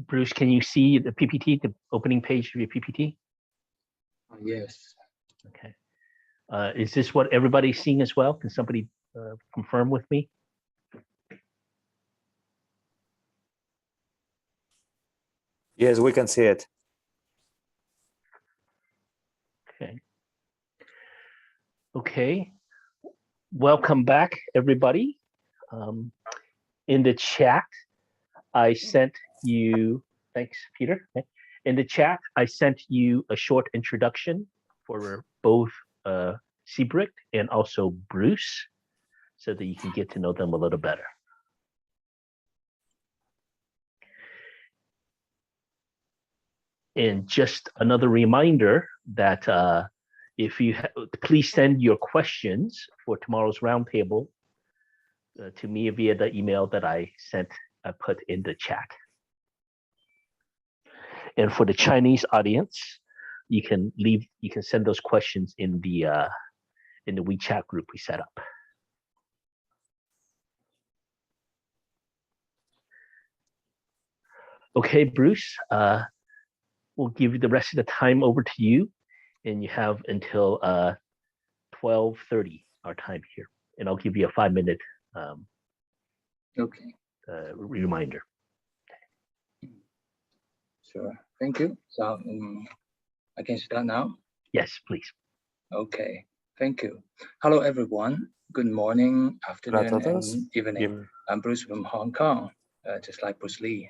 Bruce, can you see the PPT, the opening page of your PPT? Yes. Okay. Is this what everybody's seeing as well? Can somebody confirm with me? Yes, we can see it. Okay. Okay. Welcome back, everybody. In the chat, I sent you, thanks, Peter. In the chat, I sent you a short introduction for both Sebricht and also Bruce, so that you can get to know them a little better. And just another reminder that if you please send your questions for tomorrow's roundtable to me via the email that I put in the chat. And for the Chinese audience, you can send those questions in the WeChat group we set up. Okay, Bruce, we'll give you the rest of the time over to you, and you have until 12:30 our time here, and I'll give you a 5-minute Okay. Reminder. Sure. Thank you. So I can start now. Yes, please. Okay. Thank you. Hello, everyone. Good morning, afternoon, and evening. I'm Bruce from Hong Kong, just like Bruce Lee.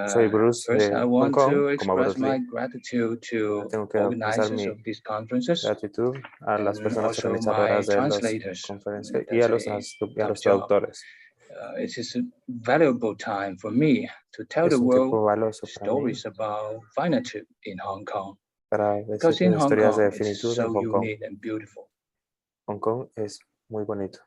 Soy Bruce First, I want Hong Kong, to como express Bruce Lee. my gratitude to Tengo que organizers of these conferences, gratitud a las and personas also my organizadoras de las translators. conferencias y a los Top job. traductores. It is a valuable time for me to tell Es the un tiempo world valioso para mí stories about finitude in Hong Kong. para Because in decir Hong historias de Kong, it's finitud en so Hong Kong. unique and beautiful. Hong Kong es muy bonito.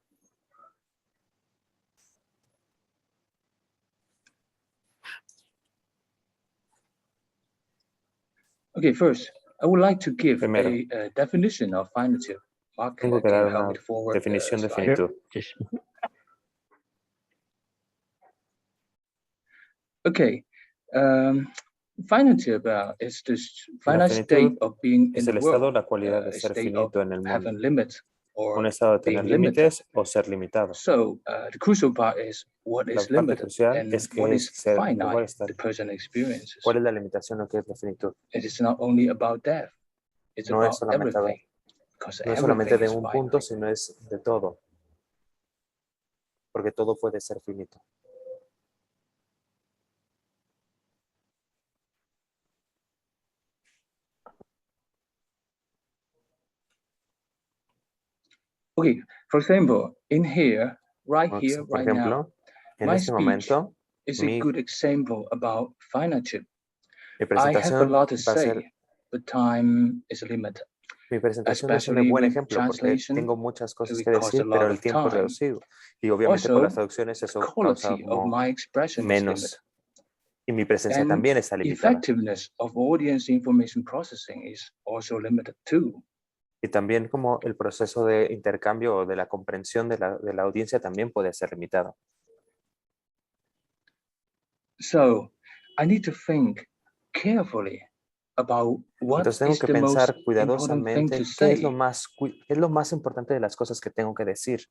Okay, first, I would like to give Primero, a definition of finitude. Mark, tengo que can you dar help una me to forward definición de the slide? finitud. Just Okay, finitude is the La finite state finitud of being in es the el estado, world, la cualidad de a ser state of finito en el mundo. having limits or Un estado de tener being limited. límites o ser limitado. So the crucial part is what La is parte limited crucial and es que what es is ser, finite the person experiences. ¿cuál es la limitación o qué es la finitud? It is not only about death, it's No about es solamente, everything. Because no es solamente everything de is un punto, finite. sino es de todo. Porque todo puede ser finito. Okay, for example, in here, right Por here, right ejemplo, now, en my este speech momento, is a mi good example about finitude. mi I have a presentación lot to va a ser, say, but time is limited. mi presentación es un Especially buen with ejemplo porque translation, tengo muchas cosas it que costs a decir, lot pero of el tiempo es time. reducido. Y obviamente con Also, las traducciones eso the causa quality of como my expression is limited. menos. Y mi presencia And también está limitada. effectiveness of audience information processing is also limited too. Y también como el proceso de intercambio o de la comprensión de la audiencia también puede ser limitado. So I need to think carefully about what Entonces tengo is que the most pensar important thing cuidadosamente to qué es say. lo más importante de las cosas que tengo que decir.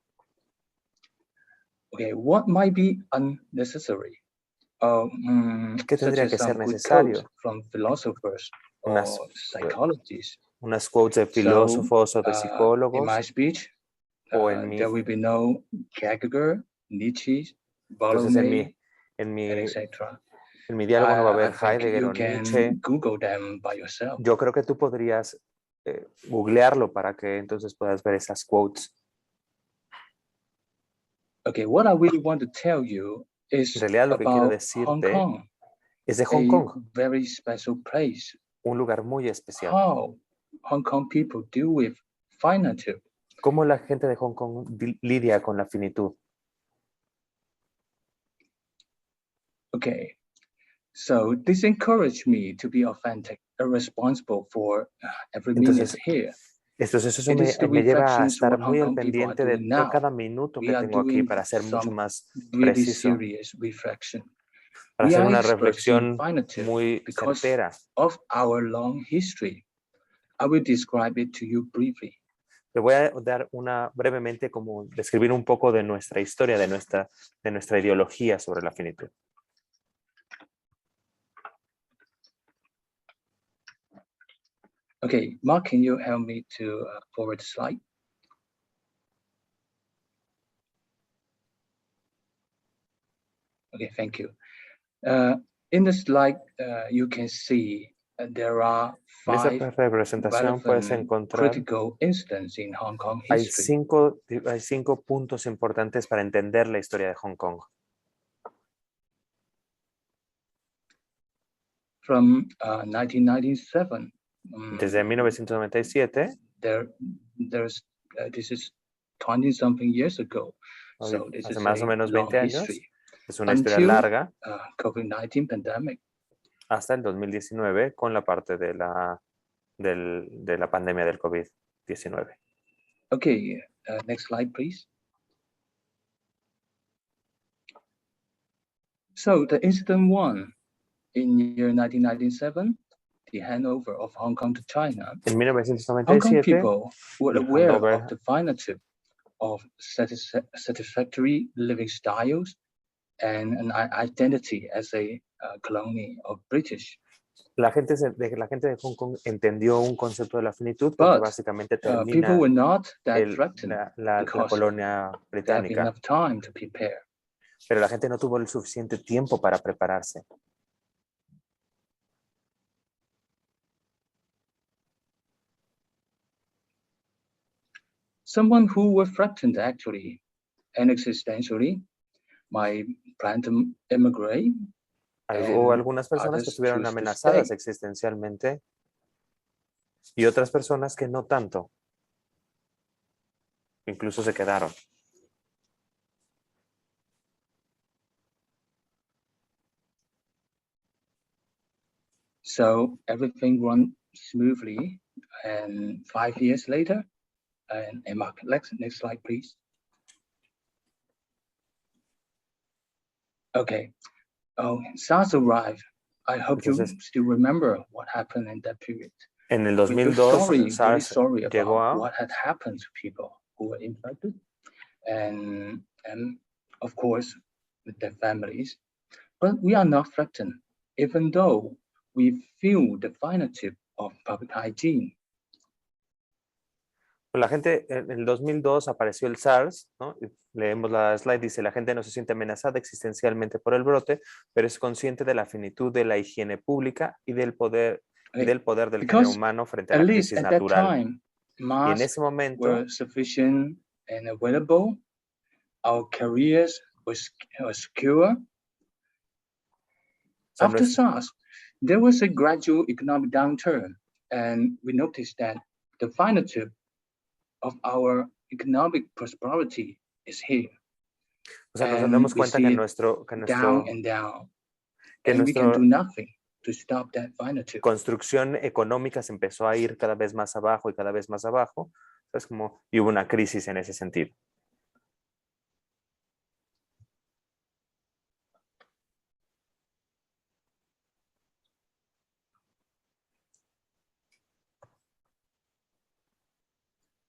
Okay, what might be unnecessary? ¿Qué Such tendría as que ser some good quotes necesario? from philosophers or Unas, psychologists. unas quotes de So, filósofos o de in psicólogos my speech, o en mi, there will be no Kierkegaard, Nietzsche, entonces Bologne, en mi etc. diálogo no va a I haber think Heidegger you o can Nietzsche. Google them by yourself. Yo creo que tú podrías googlearlo para que entonces puedas ver esas quotes. Okay, what I really want to tell you is En realidad lo que quiero about Hong decirte Kong, es de Hong a Kong, very special place. un lugar muy especial. How Hong Kong people deal with finitude. ¿Cómo la gente de Hong Kong lidia con la finitud? Okay, so this encouraged me to be authentic and responsible for every minute here. Entonces eso It is the me lleva a reflections estar what Hong muy al Kong people are pendiente de doing now. cada minuto We que are tengo aquí doing para ser mucho some más really preciso. serious reflection. para We hacer are una expressing reflexión finitude muy because certera. of our long history. I will describe it to you briefly. Le voy a dar brevemente como describir un poco de nuestra historia, de nuestra ideología sobre la finitud. Okay, Mark, can you help me to forward the slide? Okay, thank you. In the slide, you can see there are En esta 5 representación puedes relevant encontrar critical incidents in Hong Kong hay history. hay cinco puntos importantes para entender la historia de Hong Kong. From 1997. Desde 1997, this is 20-something years ago. So this hace is más o a menos long 20 años, history. es una historia Until larga, COVID-19 pandemic. hasta el 2019 con la parte de la pandemia del COVID-19. Okay, next slide, please. So the incident 1 in year 1997, the handover of Hong Kong to China. En Hong Kong 1997, people were el aware handover of the finitude of satisfactory living styles and an identity as a colony of British. La gente de Hong Kong entendió un concepto de la finitud porque But básicamente people termina were not that threatened la because colonia they have británica, enough time to prepare. pero la gente no tuvo el suficiente tiempo para prepararse. Someone who were threatened actually and existentially might plan to immigrate. Hubo algunas personas que estuvieron amenazadas existencialmente y otras personas que no tanto. Incluso se quedaron. So everything ran smoothly, and 5 years later, and Mark, next slide, please. Okay. Oh, SARS arrived. I hope you still remember what happened in that period. En el 2002, SARS llegó a... what had happened to people who were infected, and of course with their families. But we are not threatened, even though we feel the finitude of public hygiene. La gente, en el 2002 apareció el SARS, ¿no? Leemos la slide, dice, la gente no se siente amenazada existencialmente por el brote, pero es consciente de la finitud de la higiene pública y del poder del género humano frente a la crisis natural. Y en ese momento, were sufficient and available. Our careers were secure. After SARS, there was a gradual economic downturn, and we noticed that the finitude of our economic prosperity is here. O sea, nos damos cuenta que nuestra construcción económica se empezó a ir cada vez más abajo y cada vez más abajo. Es como, y hubo una crisis en ese sentido.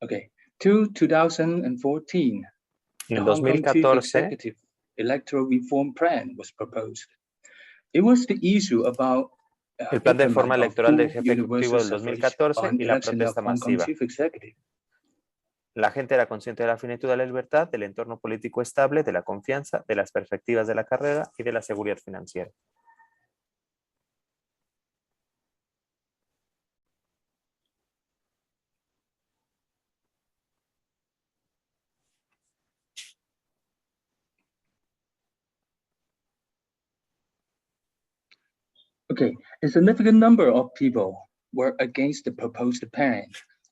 Okay, to 2014, en el the Hong Kong Chief 2014, Executive Electoral Reform Plan was proposed. It was the issue about el plan de reforma electoral del jefe ejecutivo del 2014 y la protesta masiva. La gente era consciente de la finitud de la libertad, del entorno político estable, de la confianza, de las perspectivas de la carrera y de la seguridad financiera. Okay, a significant number of people were against the proposed plan,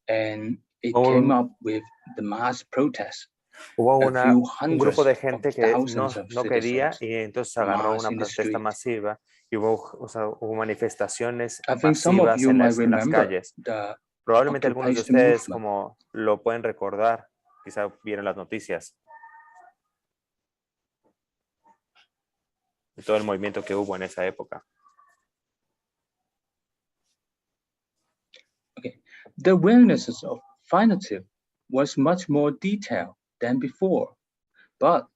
and it came up with the mass protest. Hubo un grupo de gente que no quería y entonces agarró una protesta masiva y hubo manifestaciones masivas en las calles. Probablemente algunos de ustedes como lo pueden recordar, quizá vieron las noticias. y todo el movimiento que hubo en esa época. Okay. The awareness of finitude was much more detailed than before, but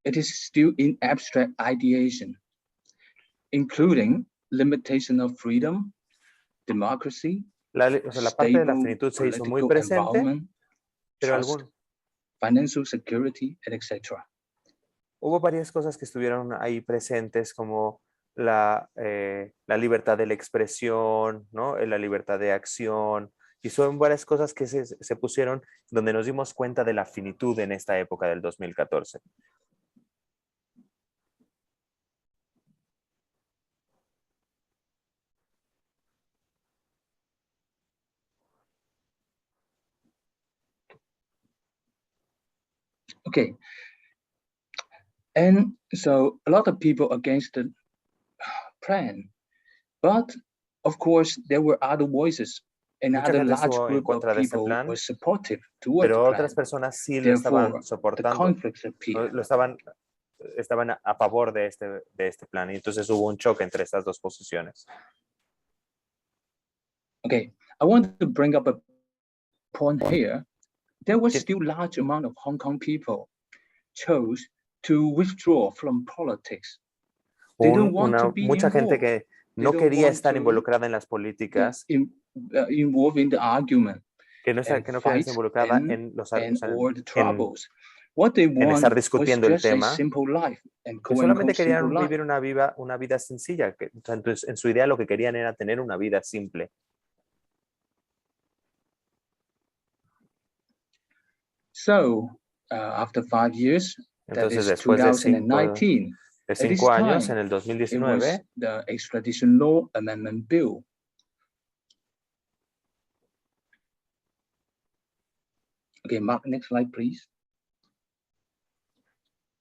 it is still in abstract ideation, including limitation of freedom, democracy, O sea, la parte de la stable finitud se hizo muy political presente, environment, pero trust, financial security, and etc. hubo varias cosas que estuvieron ahí presentes, como la libertad de la expresión, ¿no? La libertad de acción, y son varias cosas que se pusieron donde nos dimos cuenta de la finitud en esta época del 2014. Okay. And so a lot of people against the plan, but of course there were other voices. Mucha Another gente large estuvo en group of contra de este people plan, was supportive towards the pero plan. otras personas sí lo Therefore, estaban the soportando, conflicts appeared. lo estaban a favor de este plan, y entonces hubo un choque entre estas dos posiciones. Okay, I want to bring up a point here. There was Sí. still large amount of Hong Kong people chose to withdraw from politics. They don't want to be Mucha gente involved. que They no don't quería want estar to involucrada en las políticas, involved in the argument que no quería estar fights involucrada and, en los and all the en, troubles. What they en want estar was discutiendo el just a tema, simple life and que quote unquote solamente simple querían life. vivir una vida sencilla, que entonces, en su idea lo que querían era tener una vida simple. So after 5 years, that Entonces, is después de 2019, at this 5 años, time, en el it was 2019, the Extradition Law Amendment Bill. Okay, Mark, next slide, please.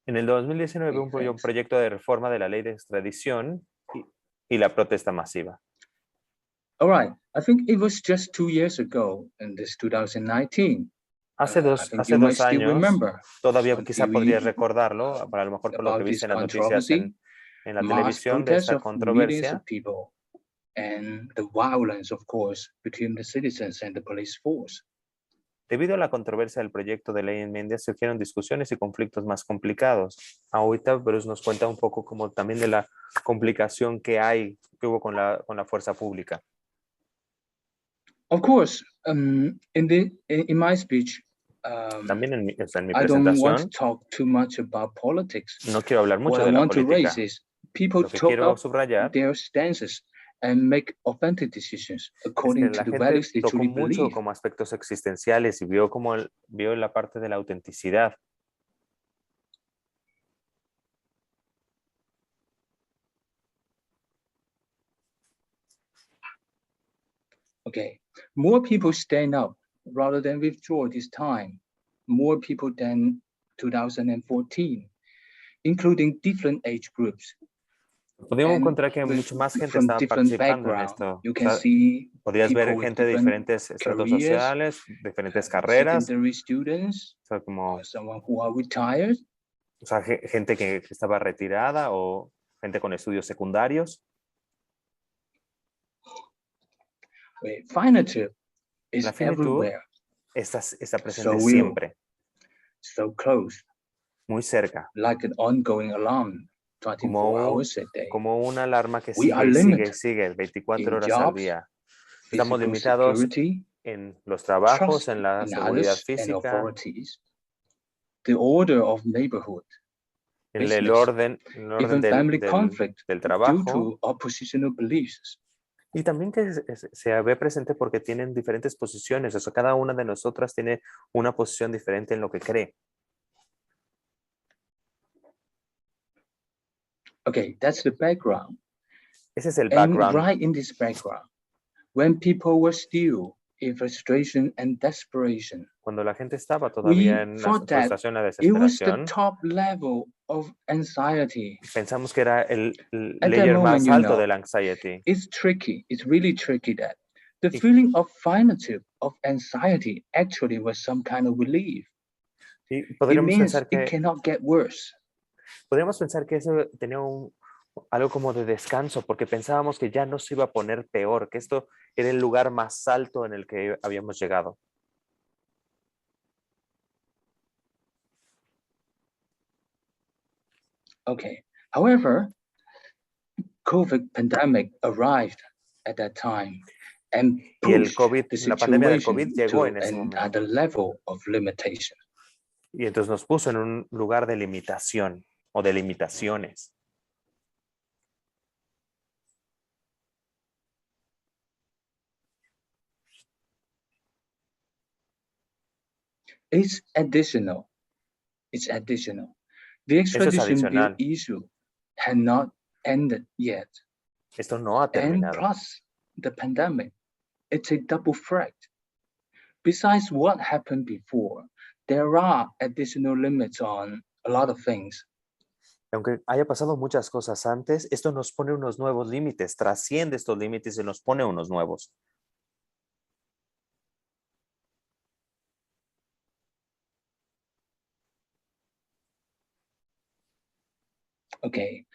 en el 2019 Okay, un thanks. proyecto de reforma de la ley de extradición y la protesta masiva. All right, I think it was just 2 years ago in this 2019. Hace I think hace you might dos still años, todavía todavía on quizá TV podrías recordarlo, para a lo mejor por lo que about viste this en las noticias controversy, en la mass televisión de protests esta of millions controversia, of people, and the violence, of course, between the citizens and the police force. debido a la controversia del proyecto de ley en India, surgieron discusiones y conflictos más complicados. Ahorita Bruce nos cuenta un poco como también de la complicación que hubo con la fuerza pública. Of course, in my speech, También en mi I don't want to presentación talk too much about politics. no quiero hablar mucho What I de la want to política. raise is people Lo que took quiero up subrayar their stances and make authentic decisions es according que to la the gente values they tocó truly mucho believe. como aspectos existenciales y vio la parte de la autenticidad. Okay, more people stand up rather than withdraw this time. More people than 2014, including different age groups. Pudimos And encontrar que mucha más gente from estaba different participando en background, esto. you O can sea, see podías ver people with gente de different diferentes estratos careers, sociales, diferentes carreras, secondary students, o sea, como, someone who are retired. o sea, gente que estaba retirada o gente con estudios secundarios. Finitude is La finitud everywhere, está presente so real, siempre, so close, muy cerca, like an ongoing alarm 24 hours a day. como una alarma que We sigue are y sigue y limited sigue 24 in horas al jobs, día. Estamos physical limitados security, en los trabajos, trust en la in seguridad others and física, authorities, the order of neighborhood, en el business, orden even family conflict del due trabajo, to oppositional beliefs. y también que se ve presente porque tienen diferentes posiciones. O sea, cada una de nosotras tiene una posición diferente en lo que cree. Okay, that's the background. Ese es el And background. right in this background, when people were still in frustration and desperation, Cuando la gente estaba we todavía en la thought that frustración, la it was the desesperación, top level of anxiety. pensamos que era el At that layer moment, más you alto know, del anxiety. it's tricky. It's really tricky that the Y- feeling of finitude, of anxiety, actually was some kind of relief. Y It podríamos means pensar it que cannot get worse. Podríamos pensar que eso tenía algo como de descanso, porque pensábamos que ya no se iba a poner peor, que esto era el lugar más alto en el que habíamos llegado. Okay. However, COVID pandemic arrived at that time and Y el pushed COVID, the la pandemia del situation COVID llegó to en ese momento. another level of limitation. Y entonces nos puso en un lugar de limitación o de limitaciones. It's additional. It's additional. The Eso es extradition bill adicional. issue had not ended yet. Esto no ha And terminado. plus the pandemic, it's a double threat. Besides what happened before, there are additional limits on a lot of things. Aunque haya pasado muchas cosas antes, esto nos pone unos nuevos límites, trasciende estos límites y nos pone unos nuevos. Okay,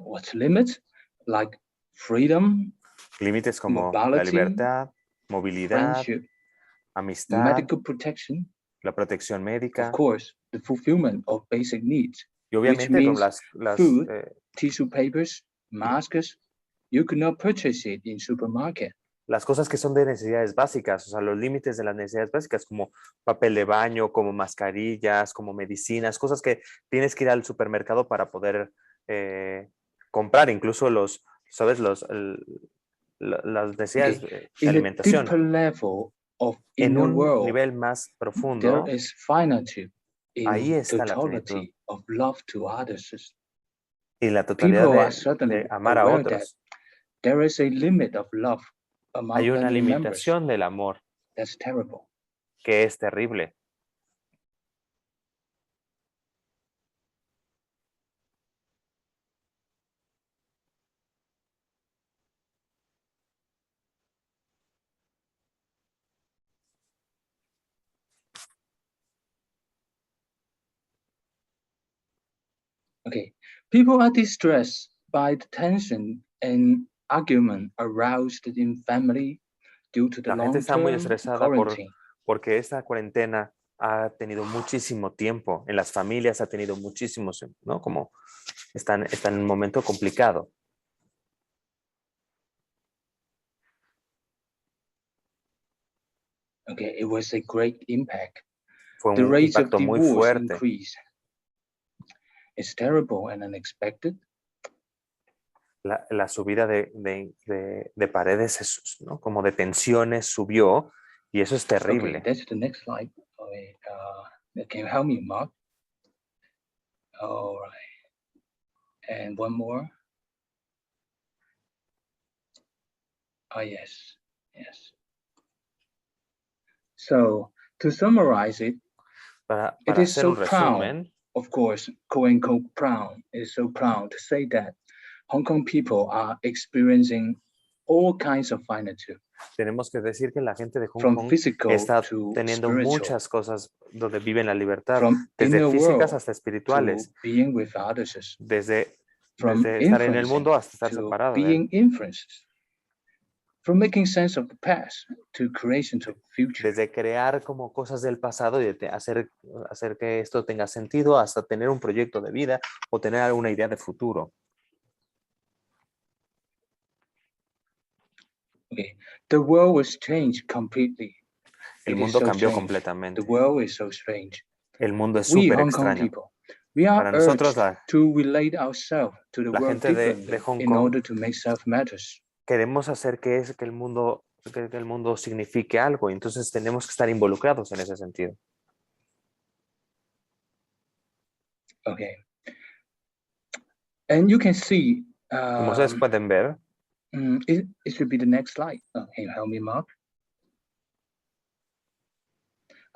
what's limits? Like freedom, Límites como la mobility, libertad, movilidad, friendship, amistad, medical protection, la protección médica of course, the fulfillment of basic needs, y which obviamente con means las food, tissue papers, masks. You cannot purchase it in supermarket. las cosas que son de necesidades básicas, o sea, los límites de las necesidades básicas como papel de baño, como mascarillas, como medicinas, cosas que tienes que ir al supermercado para poder comprar, incluso ¿sabes? Las necesidades de In a alimentación. deeper level of En inner un world, nivel más there profundo, is finitude ahí in está la finitud totality of love to others. y la totalidad People are de certainly amar a aware that otros. there is a limit of love among Hay una family members. limitación del amor That's terrible. que es terrible. Okay, people are distressed by the tension and argument aroused in family due to the La gente está muy long-term estresada quarantine. porque esta cuarentena ha tenido muchísimo tiempo. En las familias ha tenido muchísimos, ¿no? Como están en un momento complicado. Okay, it was a great impact. Fue The un rates of impacto muy divorce fuerte. increased. It's terrible and unexpected. La subida de paredes, ¿no? Como de tensiones subió y eso es Okay, terrible. that's the next slide. Okay, can you help me, Mark? All right. And one more. Oh, yes. So to summarize it, Para it is hacer so un resumen, of course, quote-unquote proud, is so proud to say that Hong Kong people are experiencing all kinds of finitude. tenemos que decir que la gente de Hong From Kong physical está to teniendo spiritual, muchas cosas donde viven la libertad, from desde inner físicas world hasta to espirituales, being with others, desde from estar en el influencing mundo hasta estar to separado de él. being influenced, from making sense of the past to creation of future. Desde crear como cosas del pasado y de hacer que esto tenga sentido hasta tener un proyecto de vida o tener alguna idea de futuro. Okay, the world was changed completely. El It is mundo so cambió strange. completamente. The world is so strange. El mundo es We súper Hong Kong extraño. people, we are Para nosotros, urged to relate ourselves to the la world gente de differently Hong in Kong, order to make self matters. queremos hacer que el mundo signifique algo, y entonces tenemos que estar involucrados en ese sentido. Okay. And you can see, Como ustedes pueden ver, it should be the next slide. Can you help me, Mark?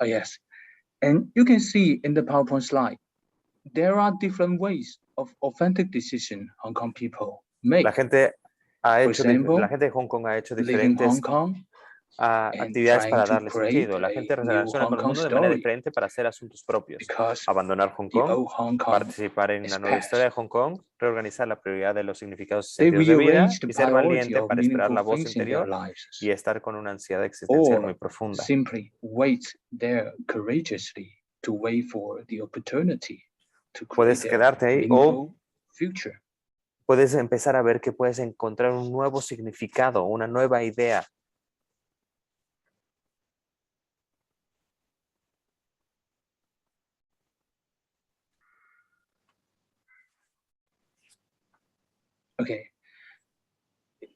Oh, yes. And you can see in the PowerPoint slide, there are different ways of authentic decision Hong Kong people make. la gente For example, de Hong Kong ha hecho living Hong diferentes Kong, and actividades trying para to darle create sentido. La a gente se new relaciona Hong con el Kong mundo de manera story, diferente para hacer asuntos propios. because Abandonar Hong the Kong, old Hong Kong participar en is la nueva historia de past. Hong Kong, reorganizar la prioridad de los significados y They sentidos de vida rearrange the y ser priority valiente of para esperar la meaningful voz things in their interior lives, y estar con una ansiedad existencial muy or profunda. simply wait there courageously to wait for the opportunity to Puedes create a quedarte ahí o meaningful future. puedes empezar a ver que puedes encontrar un nuevo significado, una nueva idea. Okay.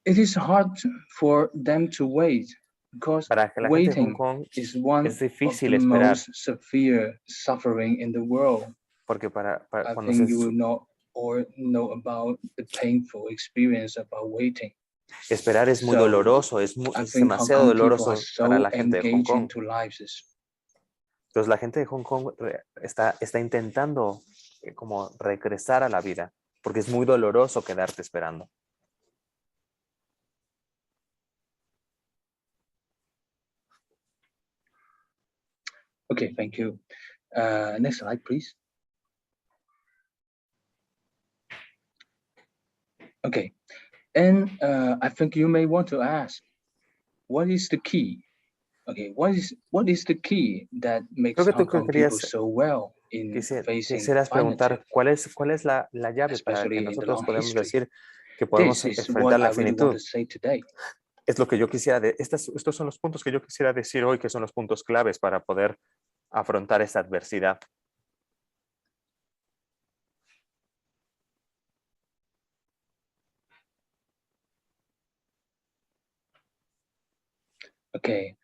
It is hard for them to wait because Para que la gente de Hong waiting Kong is one es of difícil the esperar, most severe suffering in the world. porque I cuando think you will know about the painful experience about waiting. esperar es muy So, doloroso, es I think Hong demasiado Kong people are doloroso para so la gente de Hong Kong. engaging to lives. Entonces la gente de Hong Kong está intentando como regresar a la vida, porque es muy doloroso quedarte esperando. Okay, thank you. Next slide, please. Okay, and I think you may want to ask, what is the key? Okay, what is the key that makes Creo que Hong tú Kong people so well in facing quisieras preguntar finitive, cuál es la llave para que especially in the nosotros long podamos history? decir que podemos This is enfrentar what la I really want finitud. to say today. Es lo que yo quisiera estos son los puntos que yo quisiera decir hoy, que son los puntos claves para poder afrontar esta adversidad. Okay,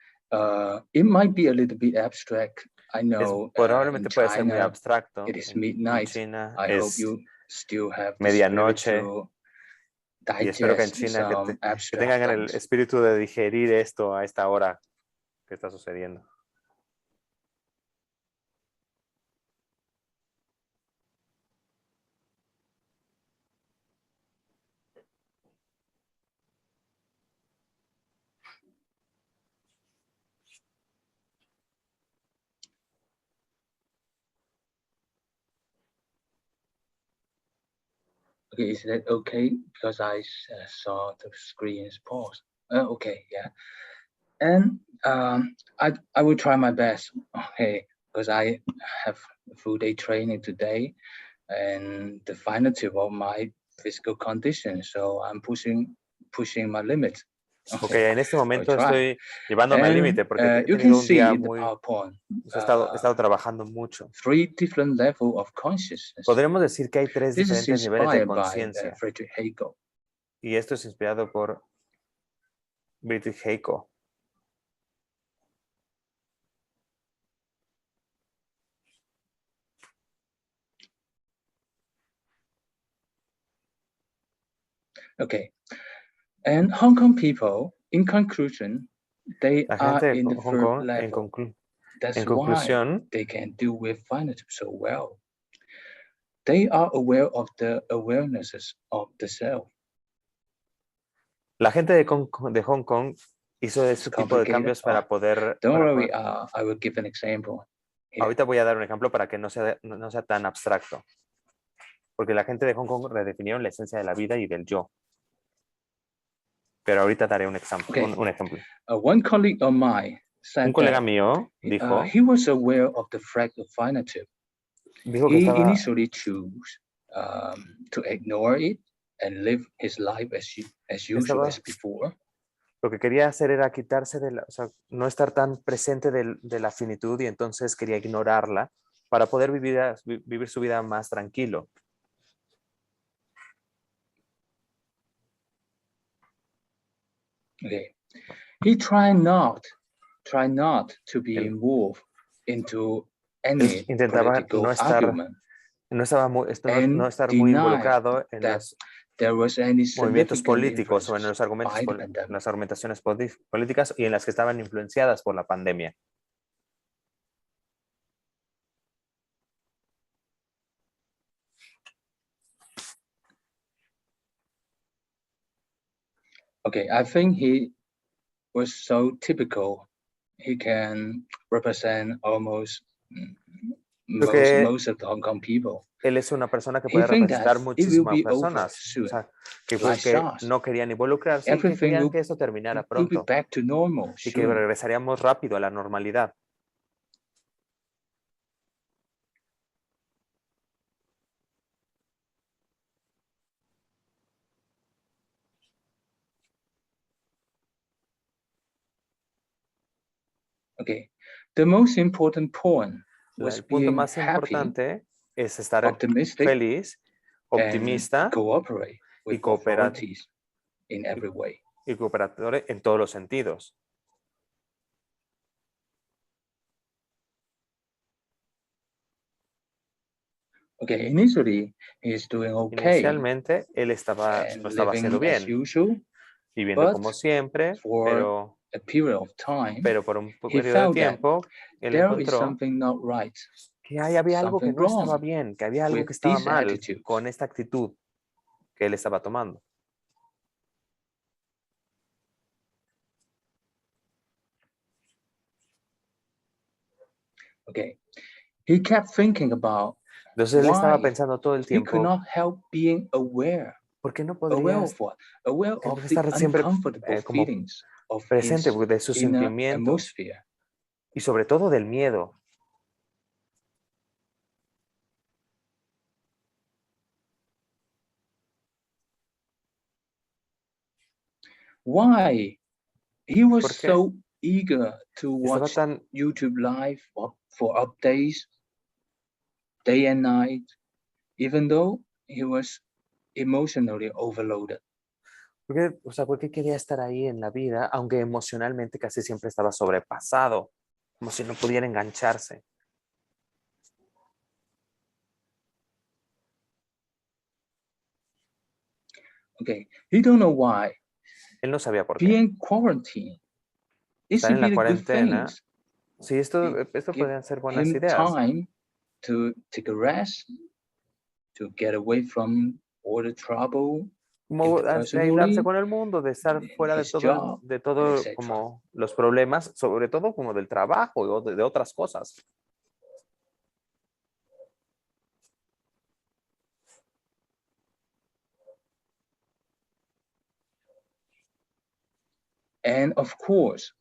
it might be a little bit abstract. I know Probablemente in puede ser muy China, abstracto. it is En midnight. China I hope es you still have the spirit medianoche to y espero que en digest China some que abstract tengan el thoughts. espíritu de digerir esto a esta hora que está sucediendo. Okay, is that okay? Because I saw the screen is paused. Okay, yeah. And I will try my best. Okay, because I have a full day training today, and the final tip of my physical condition. So I'm pushing my limit. Ok, en este momento try. estoy llevándome al límite porque he You can tenido un see día in the muy... PowerPoint he estado trabajando mucho. 3 different levels of consciousness. Podremos decir que hay 3 This is diferentes niveles de inspired by conciencia. Friedrich Hegel. Y esto es inspirado por Friedrich Hegel. Okay, and Hong Kong people, in conclusion, they La are gente de in the Hong third Kong, level. That's en why conclusión, they can deal with finitude so well. They are aware of the awarenesses of the self. la gente de Hong Kong hizo ese tipo de cambios para poder... Don't worry, I will give an example. Here. Ahorita voy a dar un ejemplo para que no sea tan abstracto. Porque la gente de Hong Kong redefinieron la esencia de la vida y del yo. Pero ahorita daré un ejemplo. Okay. Un ejemplo. One colleague of mine said Un colega mío dijo, he was aware of the fact of finitude. dijo que He estaba... initially chose to ignore it and live his life as usual as before. Lo que quería hacer era quitarse o sea, no estar tan presente de la finitud y entonces quería ignorarla para poder vivir su vida más tranquilo. Okay. He tried not to be involved into any intentaba political argument. No estar muy involucrado en los movimientos políticos o en las argumentaciones políticas y en las que estaban influenciadas por la pandemia. Okay, I think he was so typical. He can represent almost Porque most of the Hong Kong people. él es una persona que He puede think that representar it will muchísimas be over personas. soon, O sea, que fue like que SARS. no querían involucrarse y que Everything querían will, que eso terminara will be pronto back to normal y que soon. regresaríamos rápido a la normalidad. Okay, the most important point was El punto being más happy, importante es estar optimistic, feliz, and optimista cooperate with y cooperar authorities in every way. y cooperador en todos los sentidos. Okay, initially he's doing okay Inicialmente él lo estaba haciendo living as bien, usual, viviendo but como siempre, for a period of time, pero por un he periodo de felt that tiempo él there is encontró something not right, que había algo que something no estaba wrong bien, que había algo with que estaba this mal attitude. con esta actitud que él estaba tomando. Okay, he kept thinking about Entonces él estaba why pensando todo el he could tiempo, not help being aware. ¿por qué no Aware podría of what? Aware of the estar siempre uncomfortable como feelings of presente his de sus inner sentimientos atmosphere. y sobre todo del miedo? Why he was ¿Por qué so eager to estaba watch tan YouTube live for updates day and night, even though he was emotionally overloaded? ¿Por qué quería estar ahí en la vida, aunque emocionalmente casi siempre estaba sobrepasado, como si no pudiera engancharse? Okay, he don't know why. Él no sabía por qué. Being quarantined is Estar en la really good cuarentena, things. sí, esto Give podrían ser buenas him ideas. time to take a rest, to get away from all the trouble Como de aislarse interpersonally, con el mundo, de estar in fuera his job, de todo etc. como los problemas, sobre todo como del trabajo o de otras cosas. And of course,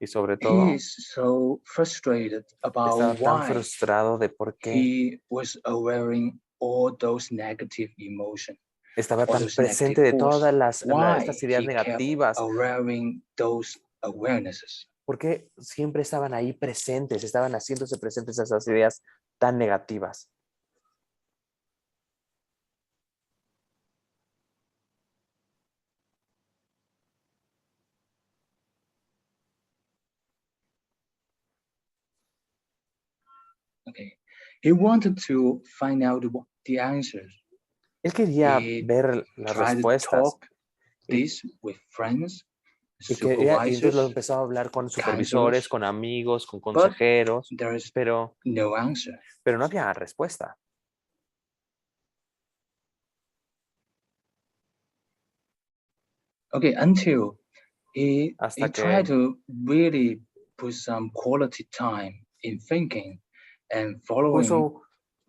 Y sobre he todo, is so frustrated estaba about tan why frustrado de por qué he was wearing all those negative emotions, estaba all tan those presente negative de thoughts. todas Why estas ideas he kept negativas, wearing those awarenesses. por qué siempre estaban ahí presentes, estaban haciéndose presentes esas ideas tan negativas. Okay, he wanted to find out the answers. Él quería He ver las tried to respuestas talk this with friends, y entonces lo supervisors, empezó a hablar con supervisores, counselors, con amigos, con but consejeros, there is pero no answer. no había respuesta. Okay, until he Hasta tried que to really put some quality time in thinking and following puso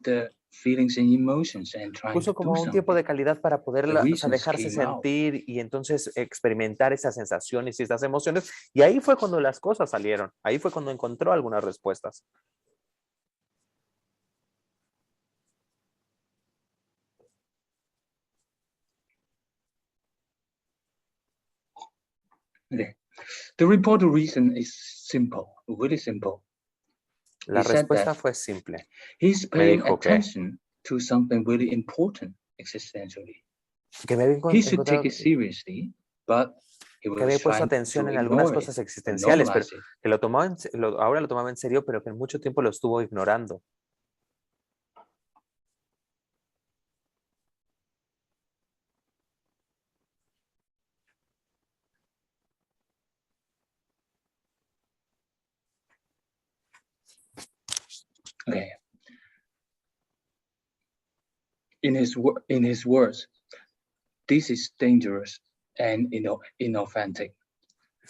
the feelings and emotions and trying to do como un tiempo something. de calidad para poder The reasons dejarse came out. sentir y entonces experimentar esas sensaciones y estas emociones. Y ahí fue cuando las cosas salieron. Ahí fue cuando encontró algunas respuestas. Okay. The report reason is simple, really simple. La He said respuesta that fue simple. he's Me paying dijo que attention to something really important existentially. me había He should take encontrado it seriously, but he que había was puesto trying atención to en algunas ignore it, cosas to existenciales, pero normalize it. que ahora lo tomaba en serio, pero que en mucho tiempo lo estuvo ignorando. Okay. In his words, this is dangerous and inauthentic.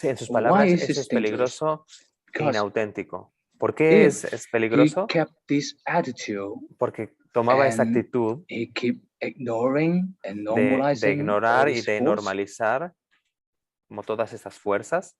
Sí, en sus Why palabras, is eso it es dangerous? peligroso e Because inauténtico. ¿Por qué if es he peligroso? kept this attitude Porque tomaba esa and actitud he keep ignoring and de normalizing all ignorar y these de forces, normalizar como todas estas fuerzas.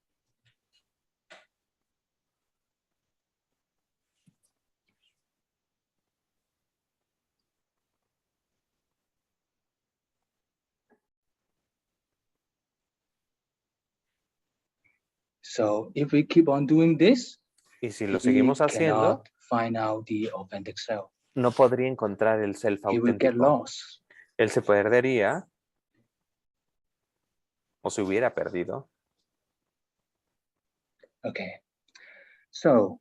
so if we keep on doing this, Y si lo he seguimos haciendo, cannot find out the authentic self. no podría encontrar el self He will get auténtico. lost. Él se perdería o se hubiera perdido. Okay. So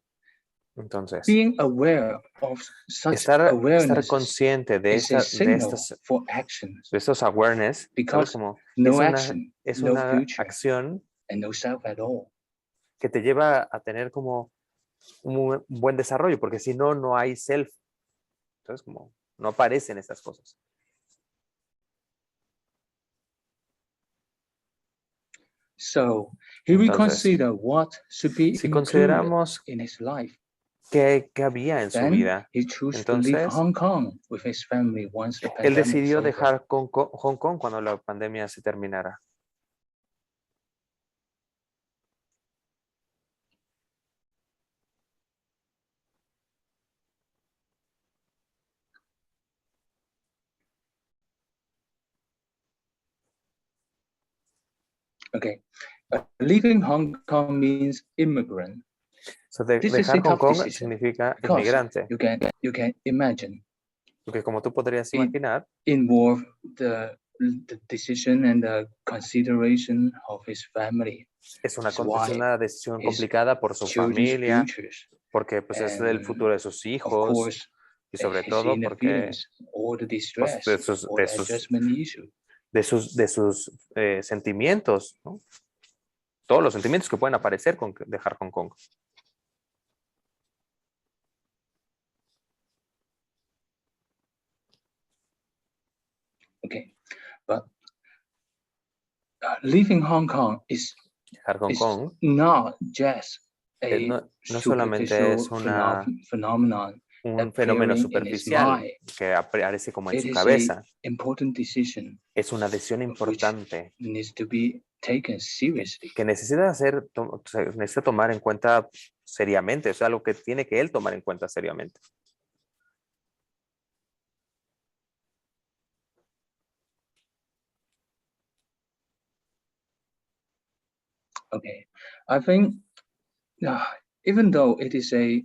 Entonces, being aware of such estar awareness consciente de, is a signal estas, for actions, de estos awareness, ¿sabes? because Como no action, es no una future, acción and no self at all. que te lleva a tener como un buen desarrollo, porque si no, no hay self. Entonces, como no aparecen estas cosas. So he will Entonces, consider what should be si included consideramos in his life. qué había en su Then vida, he chose to leave entonces, Hong Kong with his family once the él pandemic is decidió over. dejar Hong Kong cuando la pandemia se terminara. Okay. Leaving Hong Kong means immigrant. So, This is a dejar Hong tough Kong decision significa because inmigrante, you can imagine porque como tú podrías it imaginar, involve the decision and the consideration of his family, es his wife, una decisión his complicada por su children's familia, futures, porque pues es el and futuro de sus of hijos course y sobre his todo inner porque feelings, all the pues, distress, all the adjustment issue. de sus sentimientos, ¿no? Todos los sentimientos que pueden aparecer con dejar Hong Kong. Okay, but leaving Hong Kong is Dejar Hong Kong not just a no solamente es phenomenon un fenómeno appearing in his superficial mind. que aparece como en It su is cabeza. a important decision Es una decisión importante needs to be taken seriously. que necesita tomar en cuenta seriamente. O sea, algo que tiene que él tomar en cuenta seriamente. Okay, I think even though it is a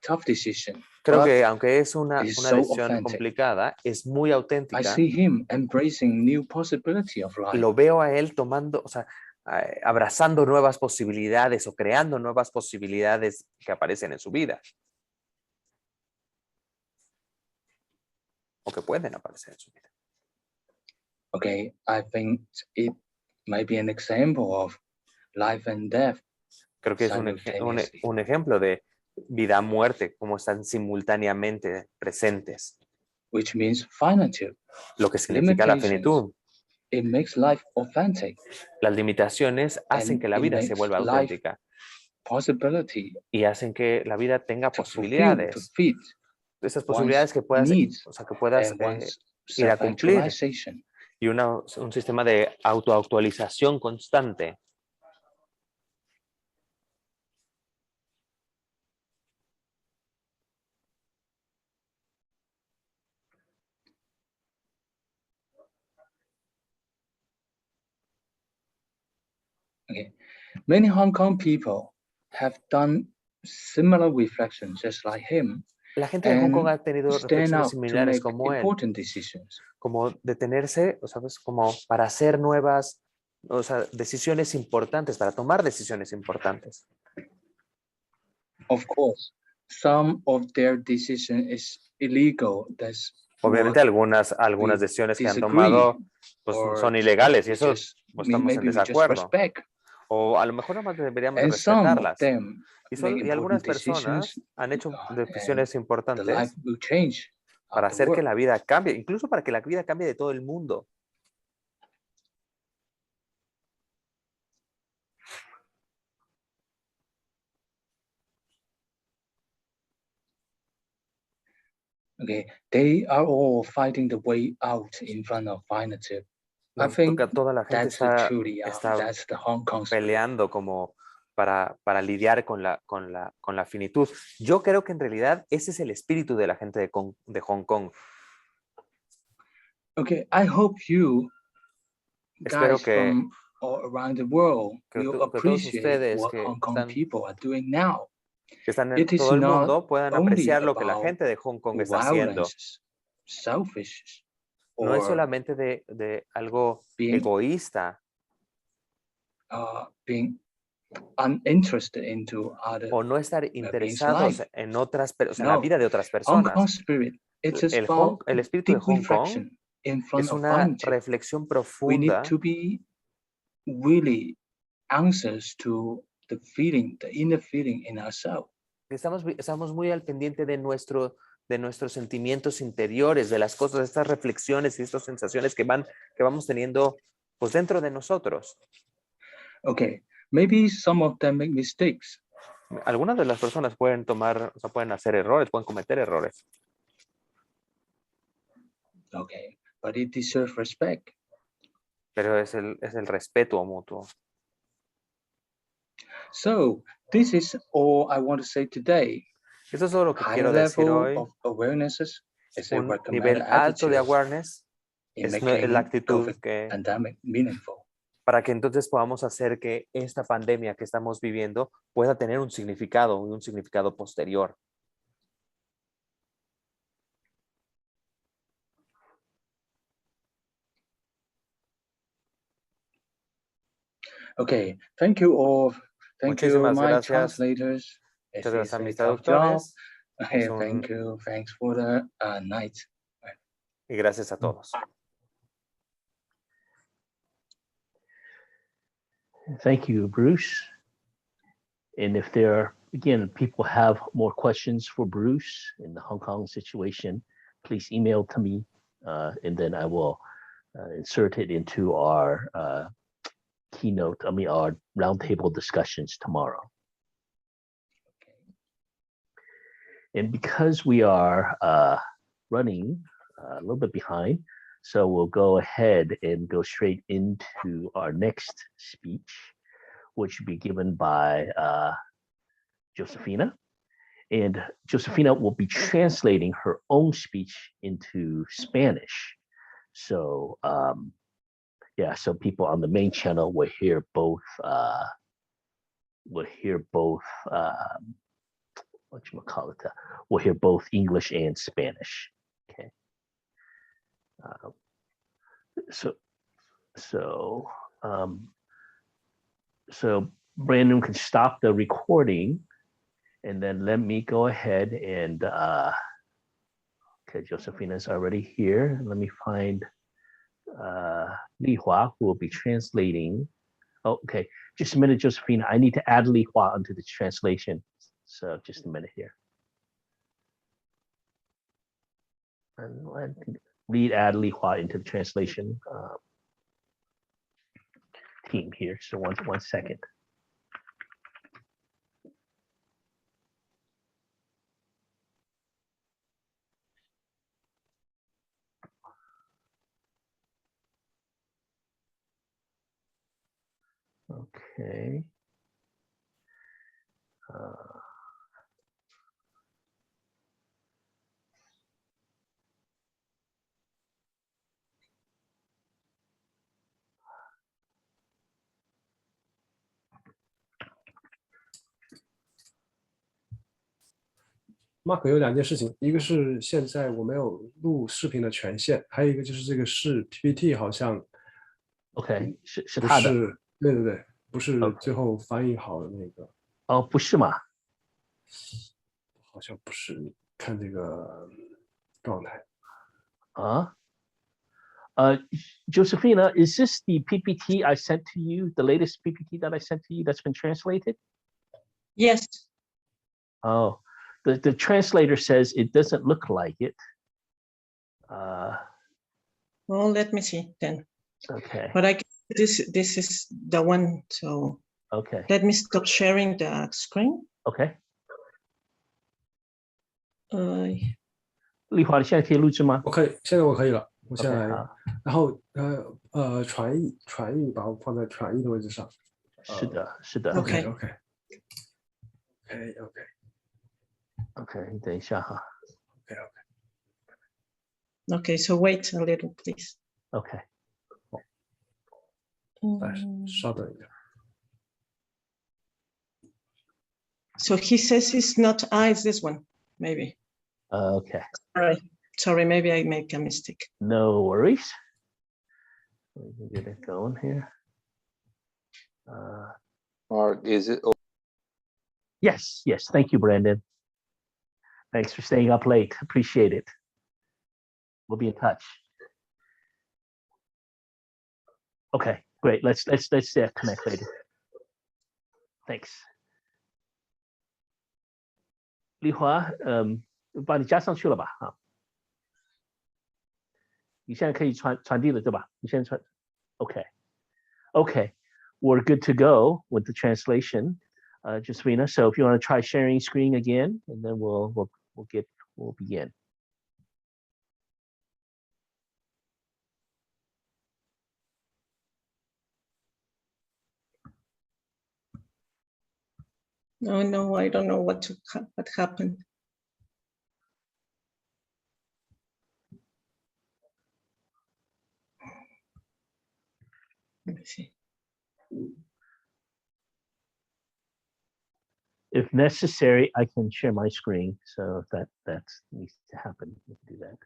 tough decision, Creo but que aunque es una it is so decisión authentic. complicada, es muy I auténtica. see him embracing new possibility of life. Lo veo a él tomando, o sea, abrazando nuevas posibilidades o creando nuevas posibilidades que aparecen en su vida. O que pueden aparecer en su vida. Okay, I think it might be an example of life and death. Creo que es un ejemplo de vida-muerte, como están simultáneamente presentes. Which means finitude. Lo que significa la finitud. It makes life authentic. Las limitaciones hacen que la vida se vuelva auténtica. Possibility. Y hacen que la vida tenga posibilidades. Esas posibilidades que puedas, ir a cumplir. Y un sistema de autoactualización constante. Okay. Many Hong Kong people have done similar reflections just like him. La gente de Hong Kong ha tenido reflexiones similares como él, como detenerse, o sabes, como para hacer nuevas, o sea, decisiones importantes, para tomar decisiones importantes. Of course, some of their decision is illegal. Obviamente algunas decisiones que han tomado pues, son ilegales y eso pues, estamos en desacuerdo. O a lo mejor nada más deberíamos respetarlas. Y algunas personas han hecho decisiones importantes para hacer que la vida cambie, incluso para que la vida cambie de todo el mundo. Okay, they are all fighting the way out in front of finitude. I think Toda la gente that's the está, truly, está that's the Hong Kong spirit. peleando como para lidiar con la finitud. Yo creo que en realidad ese es el espíritu de la gente de Hong Kong. Okay, I hope you Espero guys que, from all around the world que will todos appreciate ustedes what que Hong Kong están, people are doing now. que están en It is todo el not mundo puedan only apreciar lo que la about gente de Hong Kong está haciendo. violence, selfish, No es or solamente de algo being, egoísta being uninterested into other o no estar beings' interesados life. en otras, o sea, en la No, vida de otras Hong Kong personas. spirit, it is about El espíritu de deep Hong Kong reflection in front es of una finitude. reflexión We need profunda. to be really answers to the feeling, the inner feeling in ourselves. Estamos muy al pendiente de nuestros sentimientos interiores, de las cosas, de estas reflexiones y estas sensaciones que vamos teniendo pues dentro de nosotros. Okay, maybe some of them make mistakes. Algunas de las personas pueden pueden hacer errores, pueden cometer errores. Okay, but it deserves respect. Pero es el respeto mutuo. So this is all I want to say today. Eso es todo lo que Higher quiero decir level hoy. of awarenesses is a Un recommended nivel alto de attitude awareness in es making la actitud COVID que pandemic meaningful. para que entonces podamos hacer que esta pandemia que estamos viviendo pueda tener un significado y un significado posterior. Okay, thank you all. Thank you, Muchísimas my gracias. translators. Muchas gracias a mis tough job. traductores. Okay, Es un- thank you. Thanks for the night. Y gracias a todos. Thank you, Bruce. And if there, again, people have more questions for Bruce in the Hong Kong situation, please email to me, and then I will insert it into our our roundtable discussions tomorrow. And because we are running a little bit behind, so we'll go ahead and go straight into our next speech, which will be given by Josefina. And Josefina will be translating her own speech into Spanish. So so people on the main channel will hear both we'll hear both English and Spanish. Okay. So Brandon can stop the recording, and then let me go ahead and okay, Josefina's already here. Let me find Li Hua, who will be translating. Oh, okay, just a minute, Josefina. I need to add Li Hua onto the translation. So just a minute here. And add Li Hua into the translation team here. So one second. Okay. Uh, ，Mark 有2件事情，一个是现在我没有录视频的权限，还有一个就是这个是 PPT 好像 OK 是不他的是，对，不是 OK 最后翻译好的那个，哦，不是吗？好像不是，你看这个状态。Josefina, is this the PPT I sent to you, the latest PPT that I sent to you that's been translated? Yes. Oh, the translator says it doesn't look like it. Well, let me see then. Okay. But I guess this is the one. So Okay. let me stop sharing the screen. Okay. 丽华，你现在可以录制吗？我可以，现在我可以了。我现在 OK，好，然后传译把我放在传译的位置上。是的，是的。 OK OK， OK，你等一下哈。 Okay, so wait a little, please. OK，稍等一下。 So he says it's not I, it's this one, maybe. OK， Sorry, maybe I make a mistake. no worries. We can get it going here. Mark, is it? Yes, yes. Thank you, Brandon. Thanks for staying up late. Appreciate it. We'll be in touch. Okay, great. Let's connect later. Thanks. 丽华，把你加上去了吧？啊，你现在可以传递了，对吧？你现在传 ，OK， OK， we're good to go with the translation, Josefina. So if you want to try sharing screen again, and then we'll begin. No, I don't know what happened. Let me see. If necessary, I can share my screen. So if that needs to happen, we can do that.